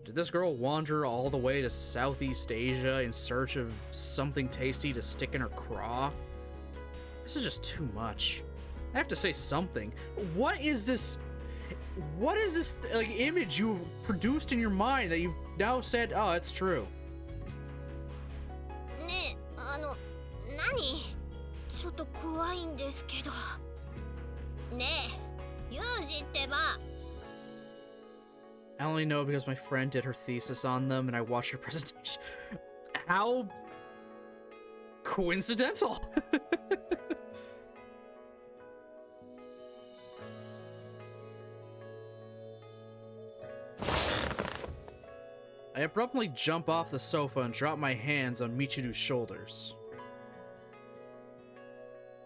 Did this girl wander all the way to Southeast Asia in search of something tasty to stick in her craw? This is just too much. I have to say something. What is this, like, image you've produced in your mind that you've now said, oh, it's true?
ねえ、何？ちょっと怖いんですけど。ねえ、ユージってば。
I only know because my friend did her thesis on them and I watched her presentation. How coincidental. I abruptly jump off the sofa and drop my hands on Michiru's shoulders.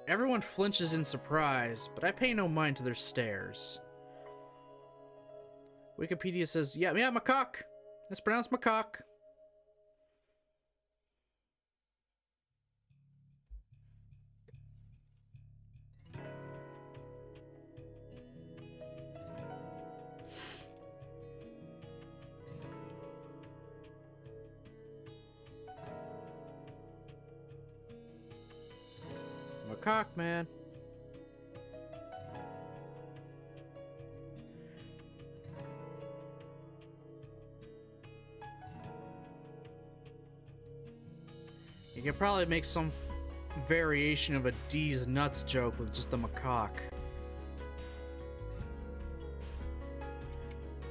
Everyone flinches in surprise, but I pay no mind to their stares. Wikipedia says, yeah, macaque. It's pronounced macaque. Macaque, man. You could probably make some variation of a D's nuts joke with just the macaque.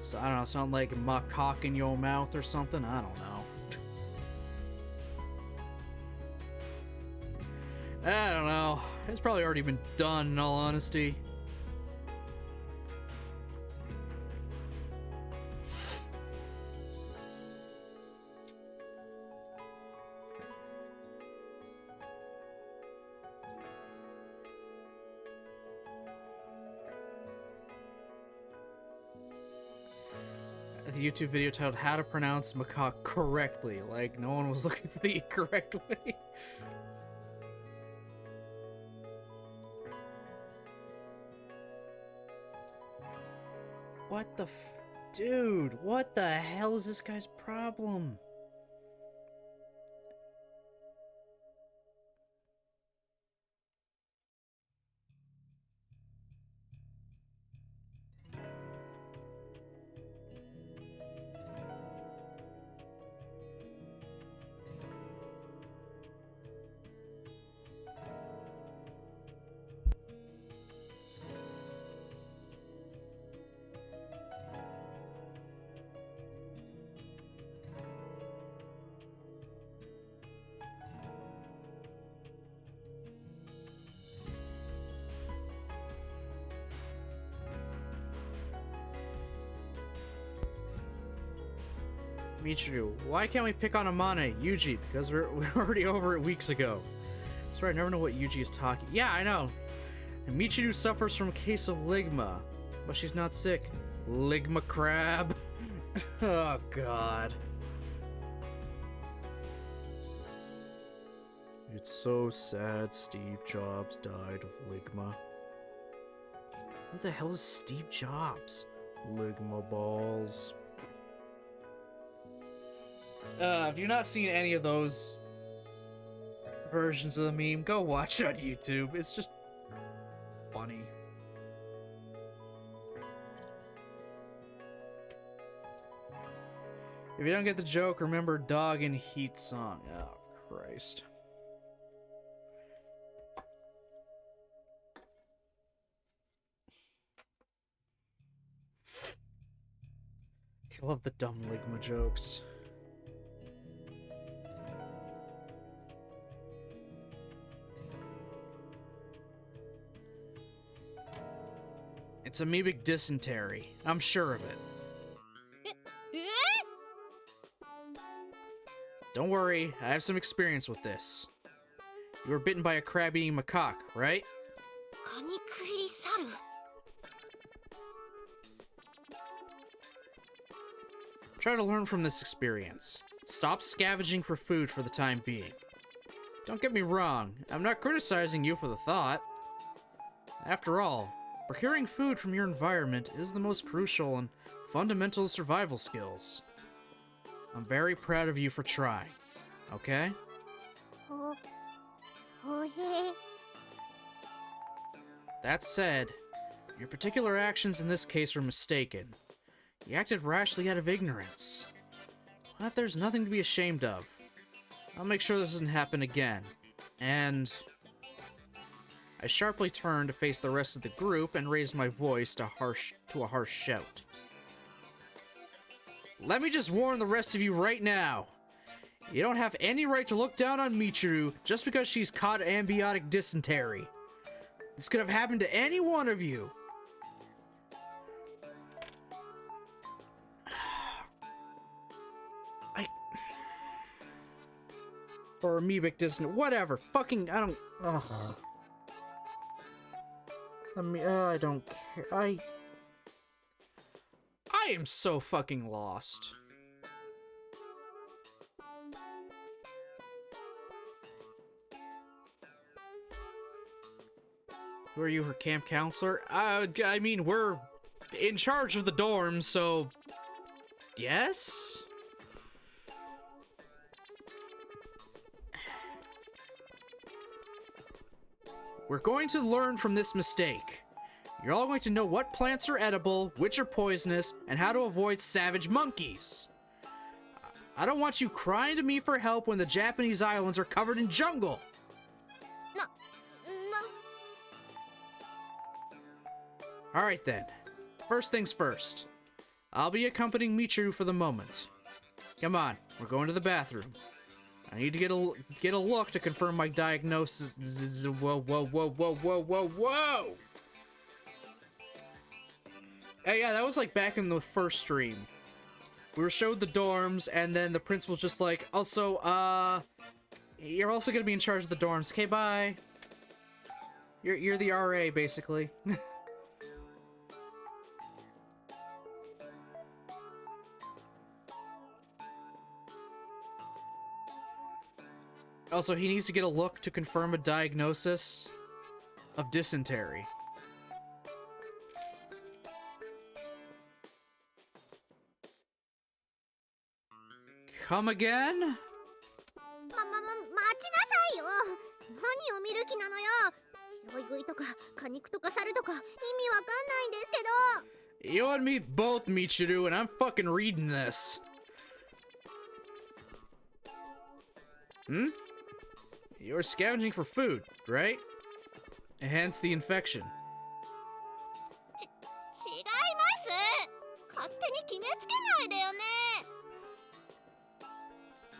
So, I don't know, sound like macaque in your mouth or something? I don't know. I don't know. It's probably already been done, in all honesty. The YouTube video titled How to Pronounce Macaque Correctly. Like, no one was looking for the correct way. What the dude, what the hell is this guy's problem? Michiru, why can't we pick on Amane, Yuji? Because we're already over it weeks ago. Sorry, I never know what Yuji is talking. Yeah, I know. And Michiru suffers from a case of ligma, but she's not sick. Ligma crab. Oh, God. It's so sad Steve Jobs died of ligma. Who the hell is Steve Jobs? Ligma balls. If you've not seen any of those versions of the meme, go watch it on YouTube. It's just funny. If you don't get the joke, remember Dog and Heat song. Oh, Christ. I love the dumb Ligma jokes. It's amoebic dysentery. I'm sure of it. Don't worry, I have some experience with this. You were bitten by a crab-eating macaque, right? Try to learn from this experience. Stop scavenging for food for the time being. Don't get me wrong, I'm not criticizing you for the thought. After all, procuring food from your environment is the most crucial and fundamental survival skills. I'm very proud of you for trying, okay? That said, your particular actions in this case were mistaken. You acted rashly out of ignorance. But there's nothing to be ashamed of. I'll make sure this doesn't happen again. And I sharply turned to face the rest of the group and raised my voice to a harsh shout. Let me just warn the rest of you right now. You don't have any right to look down on Michiru just because she's caught ambiotic dysentery. This could have happened to any one of you. Or amoebic dysentery, whatever. Fucking, I don't. Ugh. I don't care. I am so fucking lost. Who are you, her camp counselor? I mean, we're in charge of the dorms, so yes? We're going to learn from this mistake. You're all going to know what plants are edible, which are poisonous, and how to avoid savage monkeys. I don't want you crying to me for help when the Japanese islands are covered in jungle.
No.
Alright then. First things first. I'll be accompanying Michiru for the moment. Come on, we're going to the bathroom. I need to get a look to confirm my diagnosis. Whoa. Hey, yeah, that was like back in the first stream. We were showed the dorms, and then the principal's just like, also, you're also gonna be in charge of the dorms. Okay, bye. You're the RA, basically. Also, he needs to get a look to confirm a diagnosis of dysentery. Come again?
待ちなさいよ。何を見る気なのよ。拾い食いとか果肉とか猿とか意味わかんないんですけど。
You and me both, Michiru, and I'm fucking reading this. Hmm? You're scavenging for food, right? Hence the infection.
違います。勝手に決めつけないでよね。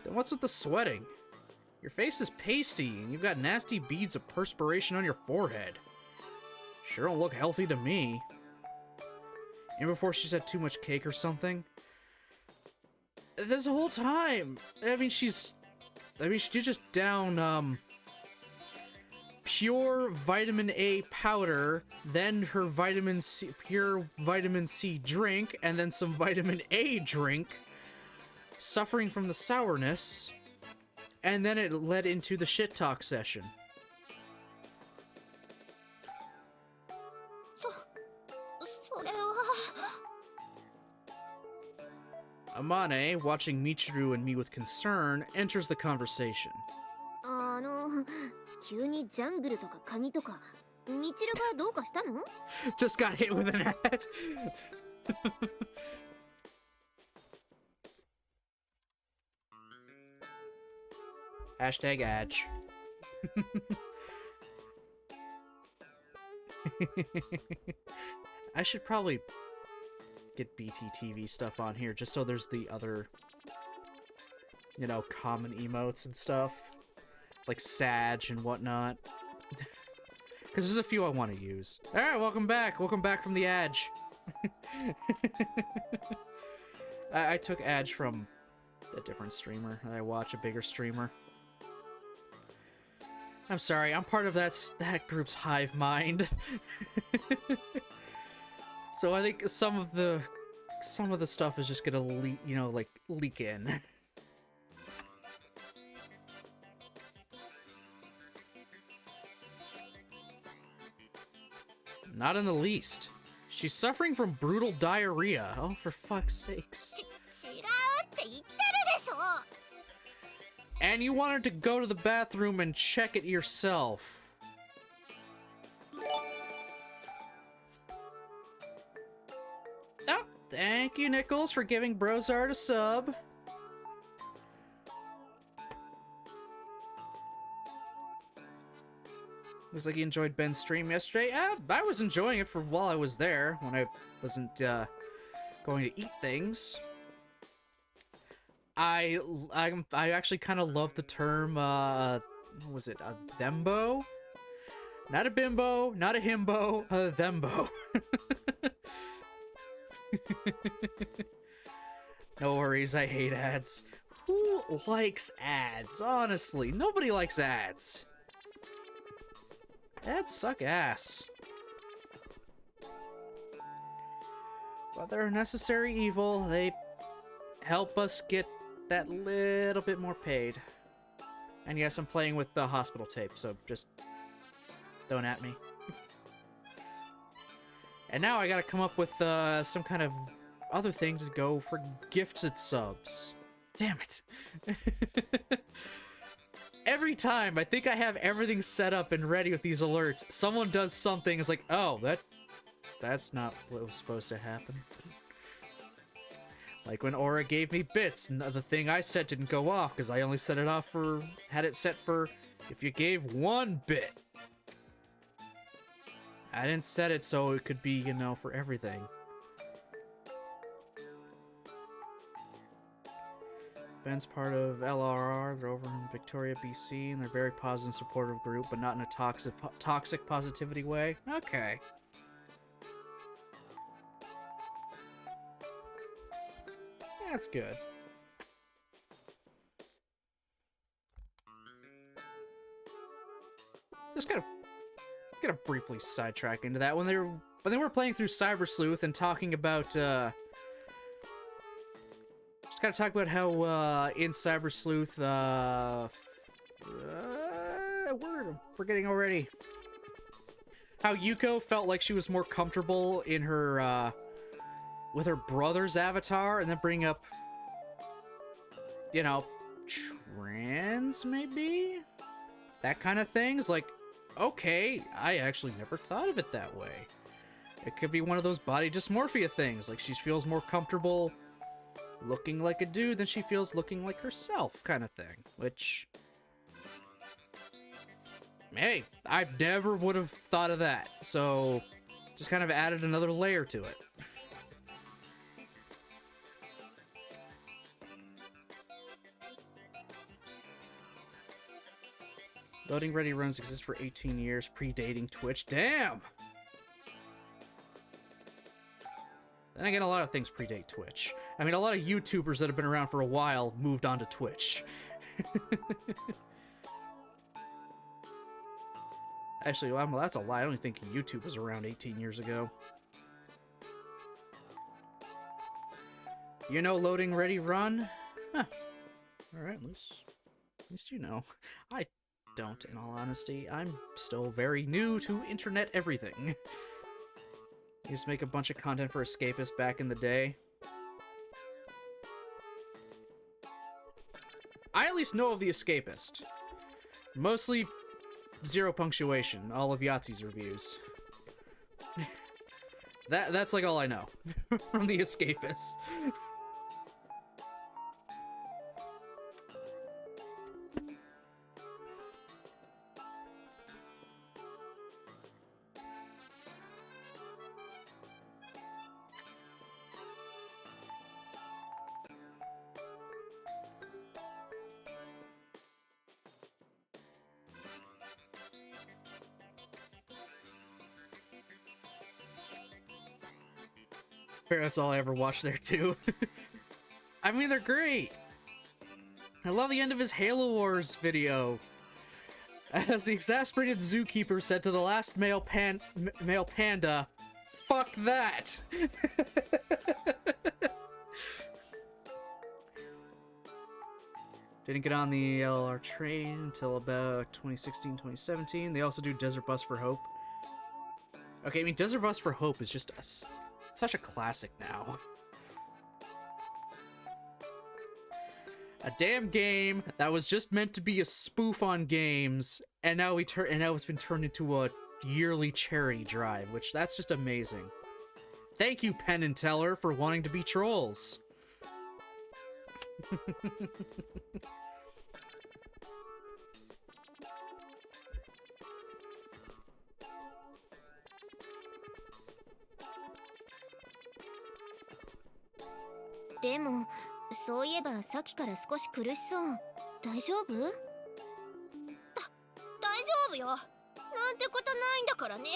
Then what's with the sweating? Your face is pasty, and you've got nasty beads of perspiration on your forehead. Sure don't look healthy to me. And before she's had too much cake or something? this whole time. I mean, she just down, pure vitamin A powder, then her pure vitamin C drink, and then some vitamin A drink, suffering from the sourness, and then it led into the shit talk session. Amane, watching Michiru and me with concern, enters the conversation.
急にジャングルとかカニとかミチルがどうかしたの
Just got hit with an ad. Hashtag Adge. I should probably get BTTV stuff on here just so there's the other, you know, common emotes and stuff. Like Sag and whatnot. Because there's a few I want to use. Alright, welcome back. Welcome back from the Adge. I took Adge from a different streamer. I watch a bigger streamer. I'm sorry, I'm part of that group's hive mind. So I think some of the stuff is just gonna leak, you know, like leak in. Not in the least. She's suffering from brutal diarrhea. Oh, for fuck's sakes. And you wanted to go to the bathroom and check it yourself. Oh, thank you, Nichols, for giving Brozard a sub. Looks like you enjoyed Ben's stream yesterday. I was enjoying it for while I was there, when I wasn't going to eat things. I actually kind of love the term, what was it, a thembo? Not a bimbo, not a himbo, a thembo. No worries, I hate ads. Who likes ads? Honestly, nobody likes ads. Ads suck ass. But they're a necessary evil. They help us get that little bit more paid. And yes, I'm playing with the hospital tape, so just don't at me. And now I gotta come up with some kind of other thing to go for gifted subs. Damn it. Every time I think I have everything set up and ready with these alerts, someone does something, it's like, oh, that's not what was supposed to happen. Like when Aura gave me bits, and the thing I set didn't go off because I only set it off for, had it set for if you gave 1 bit. I didn't set it so it could be, you know, for everything. Ben's part of LRR. They're over in Victoria, BC, and they're a very positive and supportive group, but not in a toxic positivity way. Okay. That's good. Just gotta briefly sidetrack into that. When they were playing through Cyber Sleuth and talking about just gotta talk about how in Cyber Sleuth word I'm forgetting already. How Yuko felt like she was more comfortable in her with her brother's avatar, and then bring up, you know, trans maybe? That kind of things. Like, okay, I actually never thought of it that way. It could be one of those body dysmorphia things, like she feels more comfortable looking like a dude than she feels looking like herself, kind of thing. Which, hey, I never would have thought of that, so just kind of added another layer to it. Loading ready runs exist for 18 years, predating Twitch. Damn! Then again, a lot of things predate Twitch. I mean, a lot of YouTubers that have been around for a while moved on to Twitch. Actually, well, that's a lie. I don't think YouTube was around 18 years ago. You know, loading ready run? Huh. Alright, at least you know. I don't, in all honesty. I'm still very new to internet everything. I used to make a bunch of content for Escapist back in the day. I at least know of the Escapist. Mostly zero punctuation, all of Yahtzee's reviews. That's like all I know from the Escapist. That's all I ever watched there, too. I mean, they're great. I love the end of his Halo Wars video. As the exasperated zookeeper said to the last male panda, "Fuck that!" Didn't get on the LR train until about 2016, 2017. They also do Desert Bus for Hope. Okay, I mean, Desert Bus for Hope is just such a classic now. A damn game that was just meant to be a spoof on games, and now it's been turned into a yearly charity drive, which that's just amazing. Thank you, Penn and Teller, for wanting to be trolls.
Demo, そういえばさっきから少し苦しそう。大丈夫？大丈夫よ。なんてことないんだからね。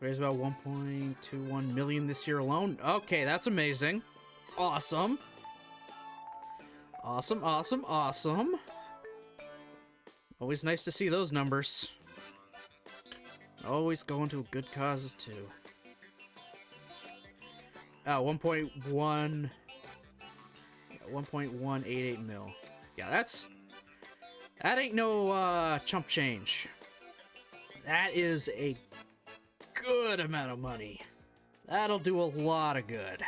Raised about 1.21 million this year alone. Okay, that's amazing. Awesome. Awesome, awesome, awesome. Always nice to see those numbers. Always going to good causes too. 1.188 mil. Yeah, that ain't no chump change. That is a good amount of money. That'll do a lot of good.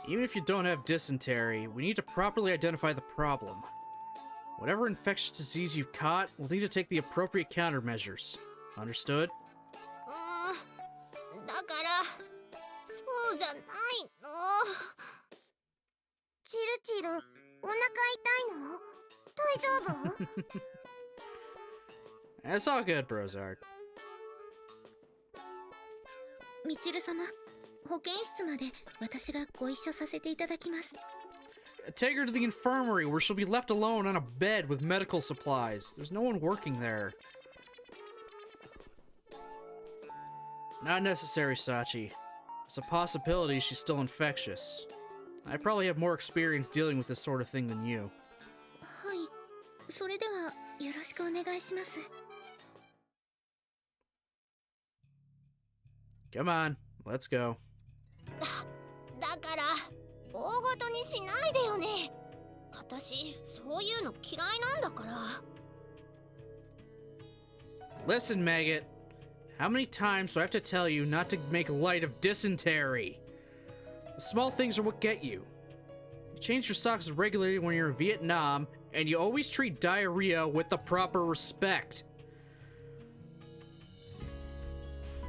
Even if you don't have dysentery, we need to properly identify the problem. Whatever infectious disease you've caught, we'll need to take the appropriate countermeasures. Understood?
だからそうじゃないの。チルチル、お腹痛いの？大丈夫？
That's all good, Brozard.
みちる様、保健室まで私がご一緒させていただきます。
Take her to the infirmary, where she'll be left alone on a bed with medical supplies. There's no one working there. Not necessary, Sachi. It's a possibility she's still infectious. I probably have more experience dealing with this sort of thing than you.
はい、それではよろしくお願いします。
Come on, let's go.
だから大ごとにしないでよね。私そういうの嫌いなんだから。
Listen, Maggot. How many times do I have to tell you not to make light of dysentery? The small things are what get you. You change your socks regularly when you're in Vietnam, and you always treat diarrhea with the proper respect.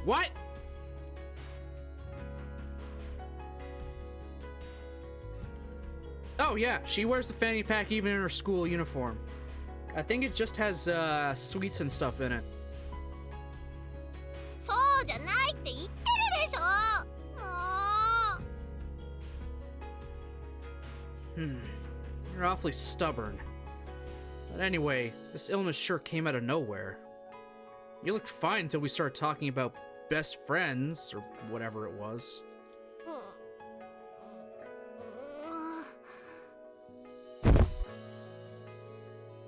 What? Oh yeah, she wears the fanny pack even in her school uniform. I think it just has sweets and stuff in it.
そうじゃないって言ってるでしょ。もう。
You're awfully stubborn. But anyway, this illness sure came out of nowhere. You looked fine until we started talking about best friends, or whatever it was.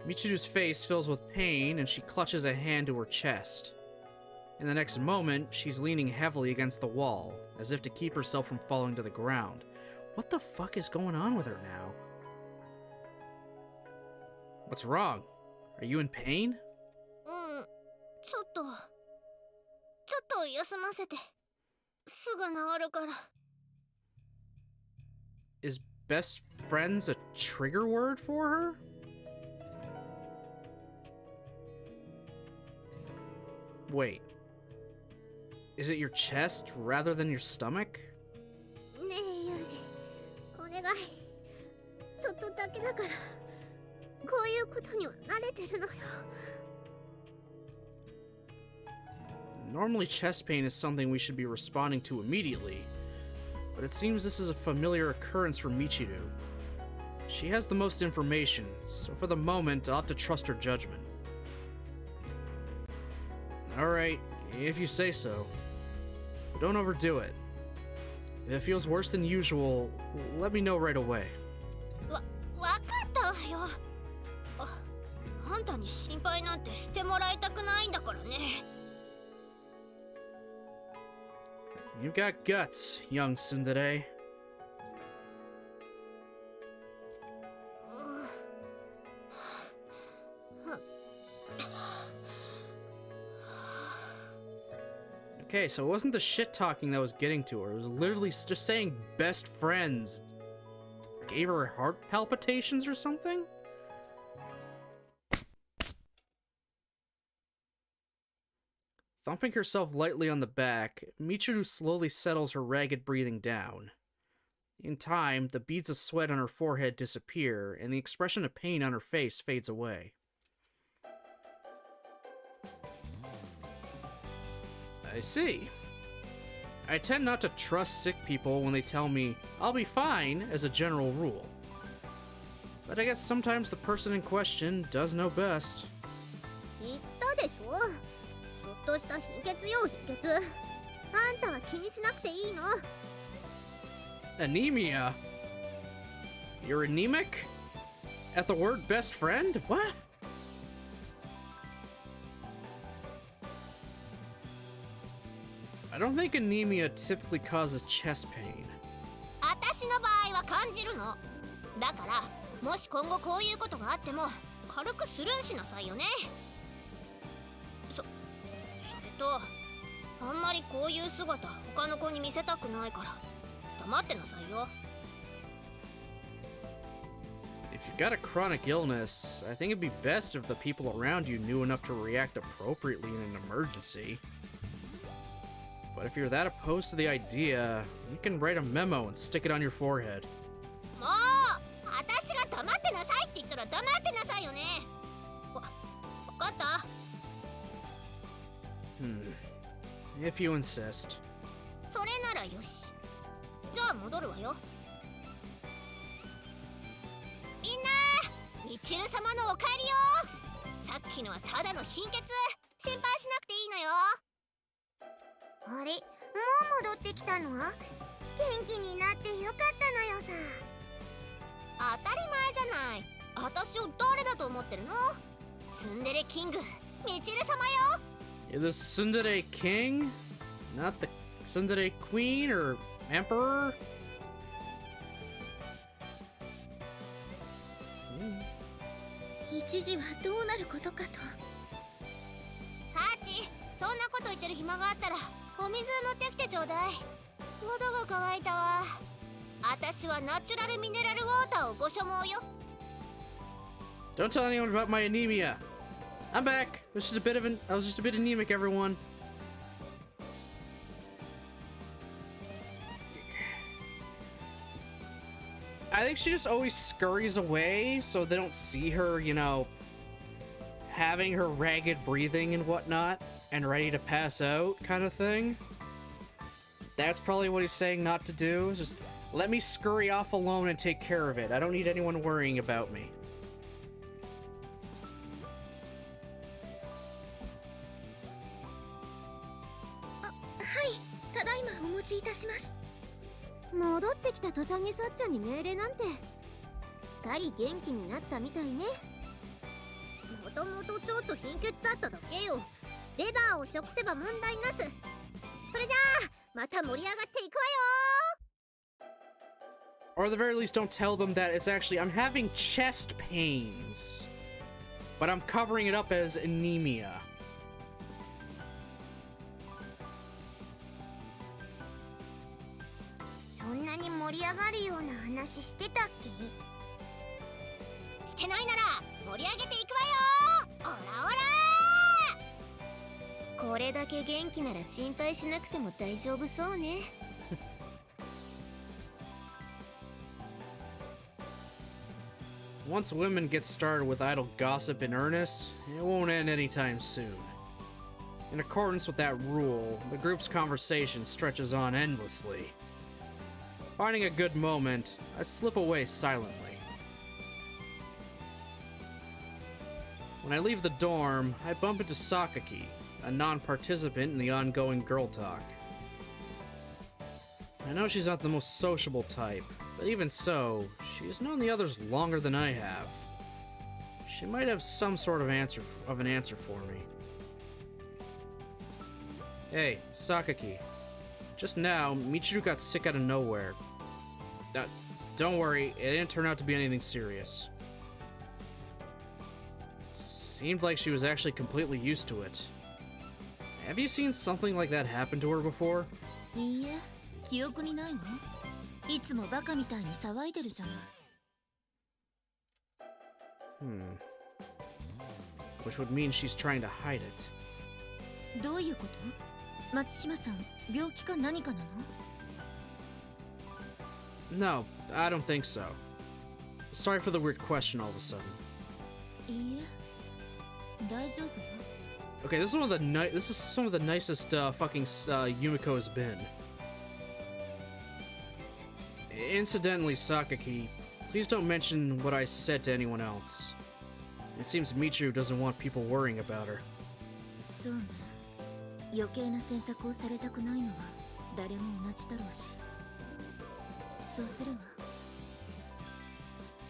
Michiru's face fills with pain, and she clutches a hand to her chest. In the next moment, she's leaning heavily against the wall, as if to keep herself from falling to the ground. What the fuck is going on with her now? What's wrong? Are you in pain?
ちょっと休ませて。すぐ治るから。
Is best friends a trigger word for her? Wait. Is it your chest rather than your stomach?
ねえユージ、お願い。ちょっとだけだから。こういうことには慣れてるのよ。
Normally chest pain is something we should be responding to immediately, but it seems this is a familiar occurrence for Michiru. She has the most information, so for the moment I'll have to trust her judgment. Alright, if you say so. But don't overdo it. If it feels worse than usual, let me know right away.
わかったわよ。あんたに心配なんてしてもらいたくないんだからね。
You've got guts, young tsundere. Okay, so it wasn't the shit talking that was getting to her. It was literally just saying best friends. Gave her heart palpitations or something? Thumping herself lightly on the back, Michiru slowly settles her ragged breathing down. In time, the beads of sweat on her forehead disappear, and the expression of pain on her face fades away. I see. I tend not to trust sick people when they tell me, I'll be fine, as a general rule. But I guess sometimes the person in question does know best.
言ったでしょ。ちょっとした貧血よ、貧血。あんたは気にしなくていいの。
Anemia? You're anemic? At the word best friend? What? I don't think anemia typically causes chest pain.
私の場合は感じるの。だから、もし今後こういうことがあっても、軽くスルーしなさいよね。それと、あんまりこういう姿、他の子に見せたくないから、黙ってなさいよ。
If you've got a chronic illness, I think it'd be best if the people around you knew enough to react appropriately in an emergency. But if you're that opposed to the idea, you can write a memo and stick it on your forehead.
もう、私が黙ってなさいって言ったら黙ってなさいよね。わかった？
If you insist.
それならよし。じゃあ戻るわよ。みんな、みちる様のお帰りよ。さっきのはただの貧血。心配しなくていいのよ。あれ、もう戻ってきたの？元気になってよかったのよさ。当たり前じゃない。私を誰だと思ってるの？ツンデレキング、みちる様よ。
You're the Tsundere King? Not the Tsundere Queen or Emperor?
一時はどうなることかと。サーチ、そんなこと言ってる暇があったらお水持ってきてちょうだい。喉が渇いたわ。私はナチュラルミネラルウォーターをご所望よ。
Don't tell anyone about my anemia. I'm back. I was just a bit anemic, everyone. I think she just always scurries away so they don't see her, you know, having her ragged breathing and whatnot and ready to pass out kind of thing. That's probably what he's saying not to do. Is just let me scurry off alone and take care of it. I don't need anyone worrying about me.
ただいまお持ちいたします。
戻ってきた途端にさっちゃんに命令なんて、すっかり元気になったみたいね。
もともとちょっと貧血だっただけよ。レバーを食せば問題なす。それじゃあまた盛り上がっていくわよ。
Or at the very least, don't tell them that it's actually I'm having chest pains, but I'm covering it up as anemia.
そんなに盛り上がるような話してたっけ？してないなら盛り上げていくわよ。オラオラ。
これだけ元気なら心配しなくても大丈夫そうね。
Once women get started with idle gossip in earnest, it won't end anytime soon. In accordance with that rule, the group's conversation stretches on endlessly. Finding a good moment, I slip away silently. When I leave the dorm, I bump into Sakaki, a non-participant in the ongoing girl talk. I know she's not the most sociable type, but even so, she has known the others longer than I have. She might have some sort of an answer for me. Hey, Sakaki. Just now, Michiru got sick out of nowhere. Don't worry, it didn't turn out to be anything serious. Seemed like she was actually completely used to it. Have you seen something like that happen to her before?
いいえ、記憶にないわ。いつもバカみたいに騒いでるじゃない。
Which would mean she's trying to hide it.
どういうこと？松島さん、病気か何かなの？
No, I don't think so. Sorry for the weird question all of a sudden.
いいえ、大丈夫よ。
Okay, this is some of the nicest fucking Yumiko has been. Incidentally, Sakaki, please don't mention what I said to anyone else. It seems Michiru doesn't want people worrying about her.
そうね。余計な詮索をされたくないのは誰も同じだろうし。そうするわ。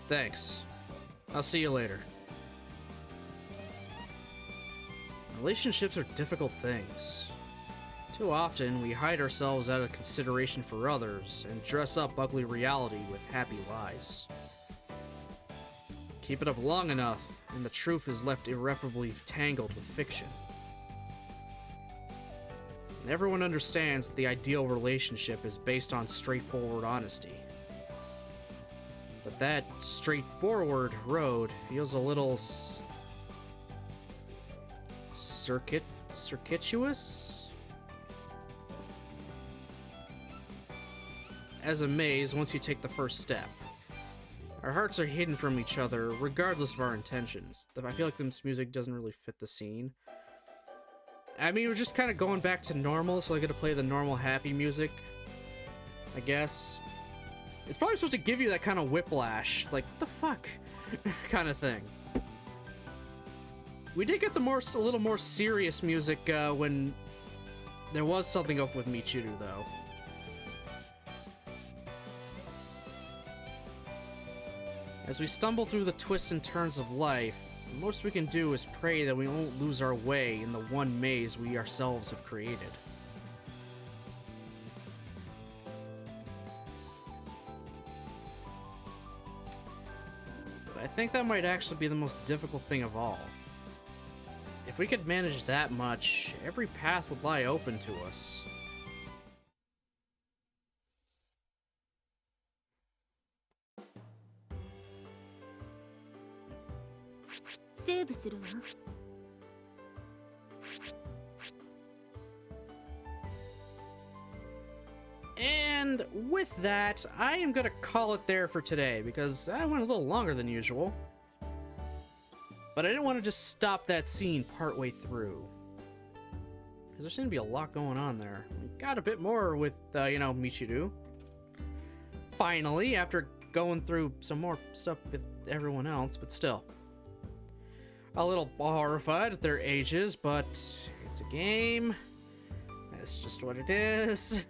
Thanks. I'll see you later. Relationships are difficult things. Too often, we hide ourselves out of consideration for others and dress up ugly reality with happy lies. Keep it up long enough, and the truth is left irreparably tangled with fiction. Everyone understands that the ideal relationship is based on straightforward honesty. But that straightforward road feels a little circuitous? As a maze once you take the first step. Our hearts are hidden from each other, regardless of our intentions. I feel like this music doesn't really fit the scene. I mean, we're just kind of going back to normal, so I get to play the normal happy music, I guess. It's probably supposed to give you that kind of whiplash, like, what the fuck, kind of thing. We did get a little more serious music when there was something up with Michiru, though. As we stumble through the twists and turns of life, the most we can do is pray that we won't lose our way in the one maze we ourselves have created. But I think that might actually be the most difficult thing of all. If we could manage that much, every path would lie open to us.
セーブするわ。
And with that, I am gonna call it there for today, because I went a little longer than usual. But I didn't want to just stop that scene partway through, because there seemed to be a lot going on there. We got a bit more with, Michiru. Finally, after going through some more stuff with everyone else, but still. A little horrified at their ages, but it's a game. It's just what it is.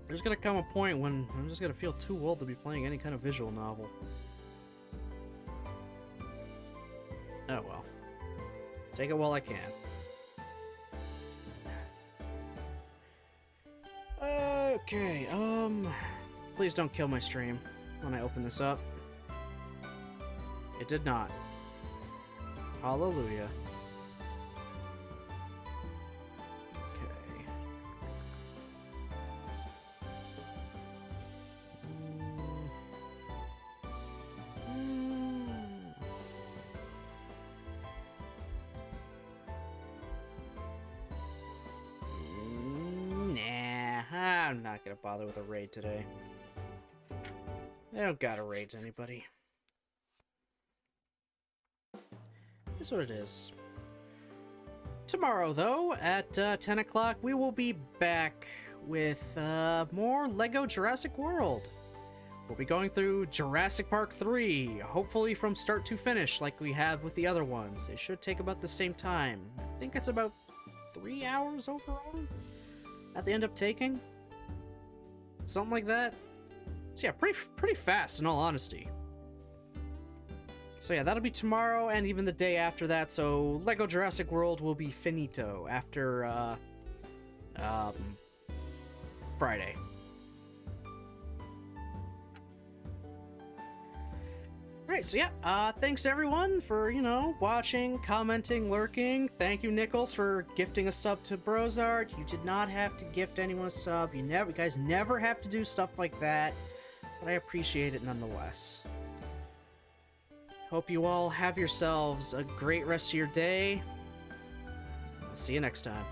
There's gonna come a point when I'm just gonna feel too old to be playing any kind of visual novel. Oh well. Take it while I can. Okay, please don't kill my stream when I open this up. It did not. Hallelujah. Okay. Nah, I'm not gonna bother with a raid today. I don't gotta raid anybody. That's what it is. Tomorrow, though, at 10 o'clock, we will be back with more LEGO Jurassic World. We'll be going through Jurassic Park 3, hopefully from start to finish, like we have with the other ones. It should take about the same time. I think it's about 3 hours overall that they end up taking. Something like that. So yeah, pretty fast, in all honesty. So yeah, that'll be tomorrow and even the day after that. So LEGO Jurassic World will be finito after Friday. Alright, so yeah, thanks everyone for, watching, commenting, lurking. Thank you, Nichols, for gifting a sub to Brozart. You did not have to gift anyone a sub. You guys never have to do stuff like that, but I appreciate it nonetheless. Hope you all have yourselves a great rest of your day. I'll see you next time.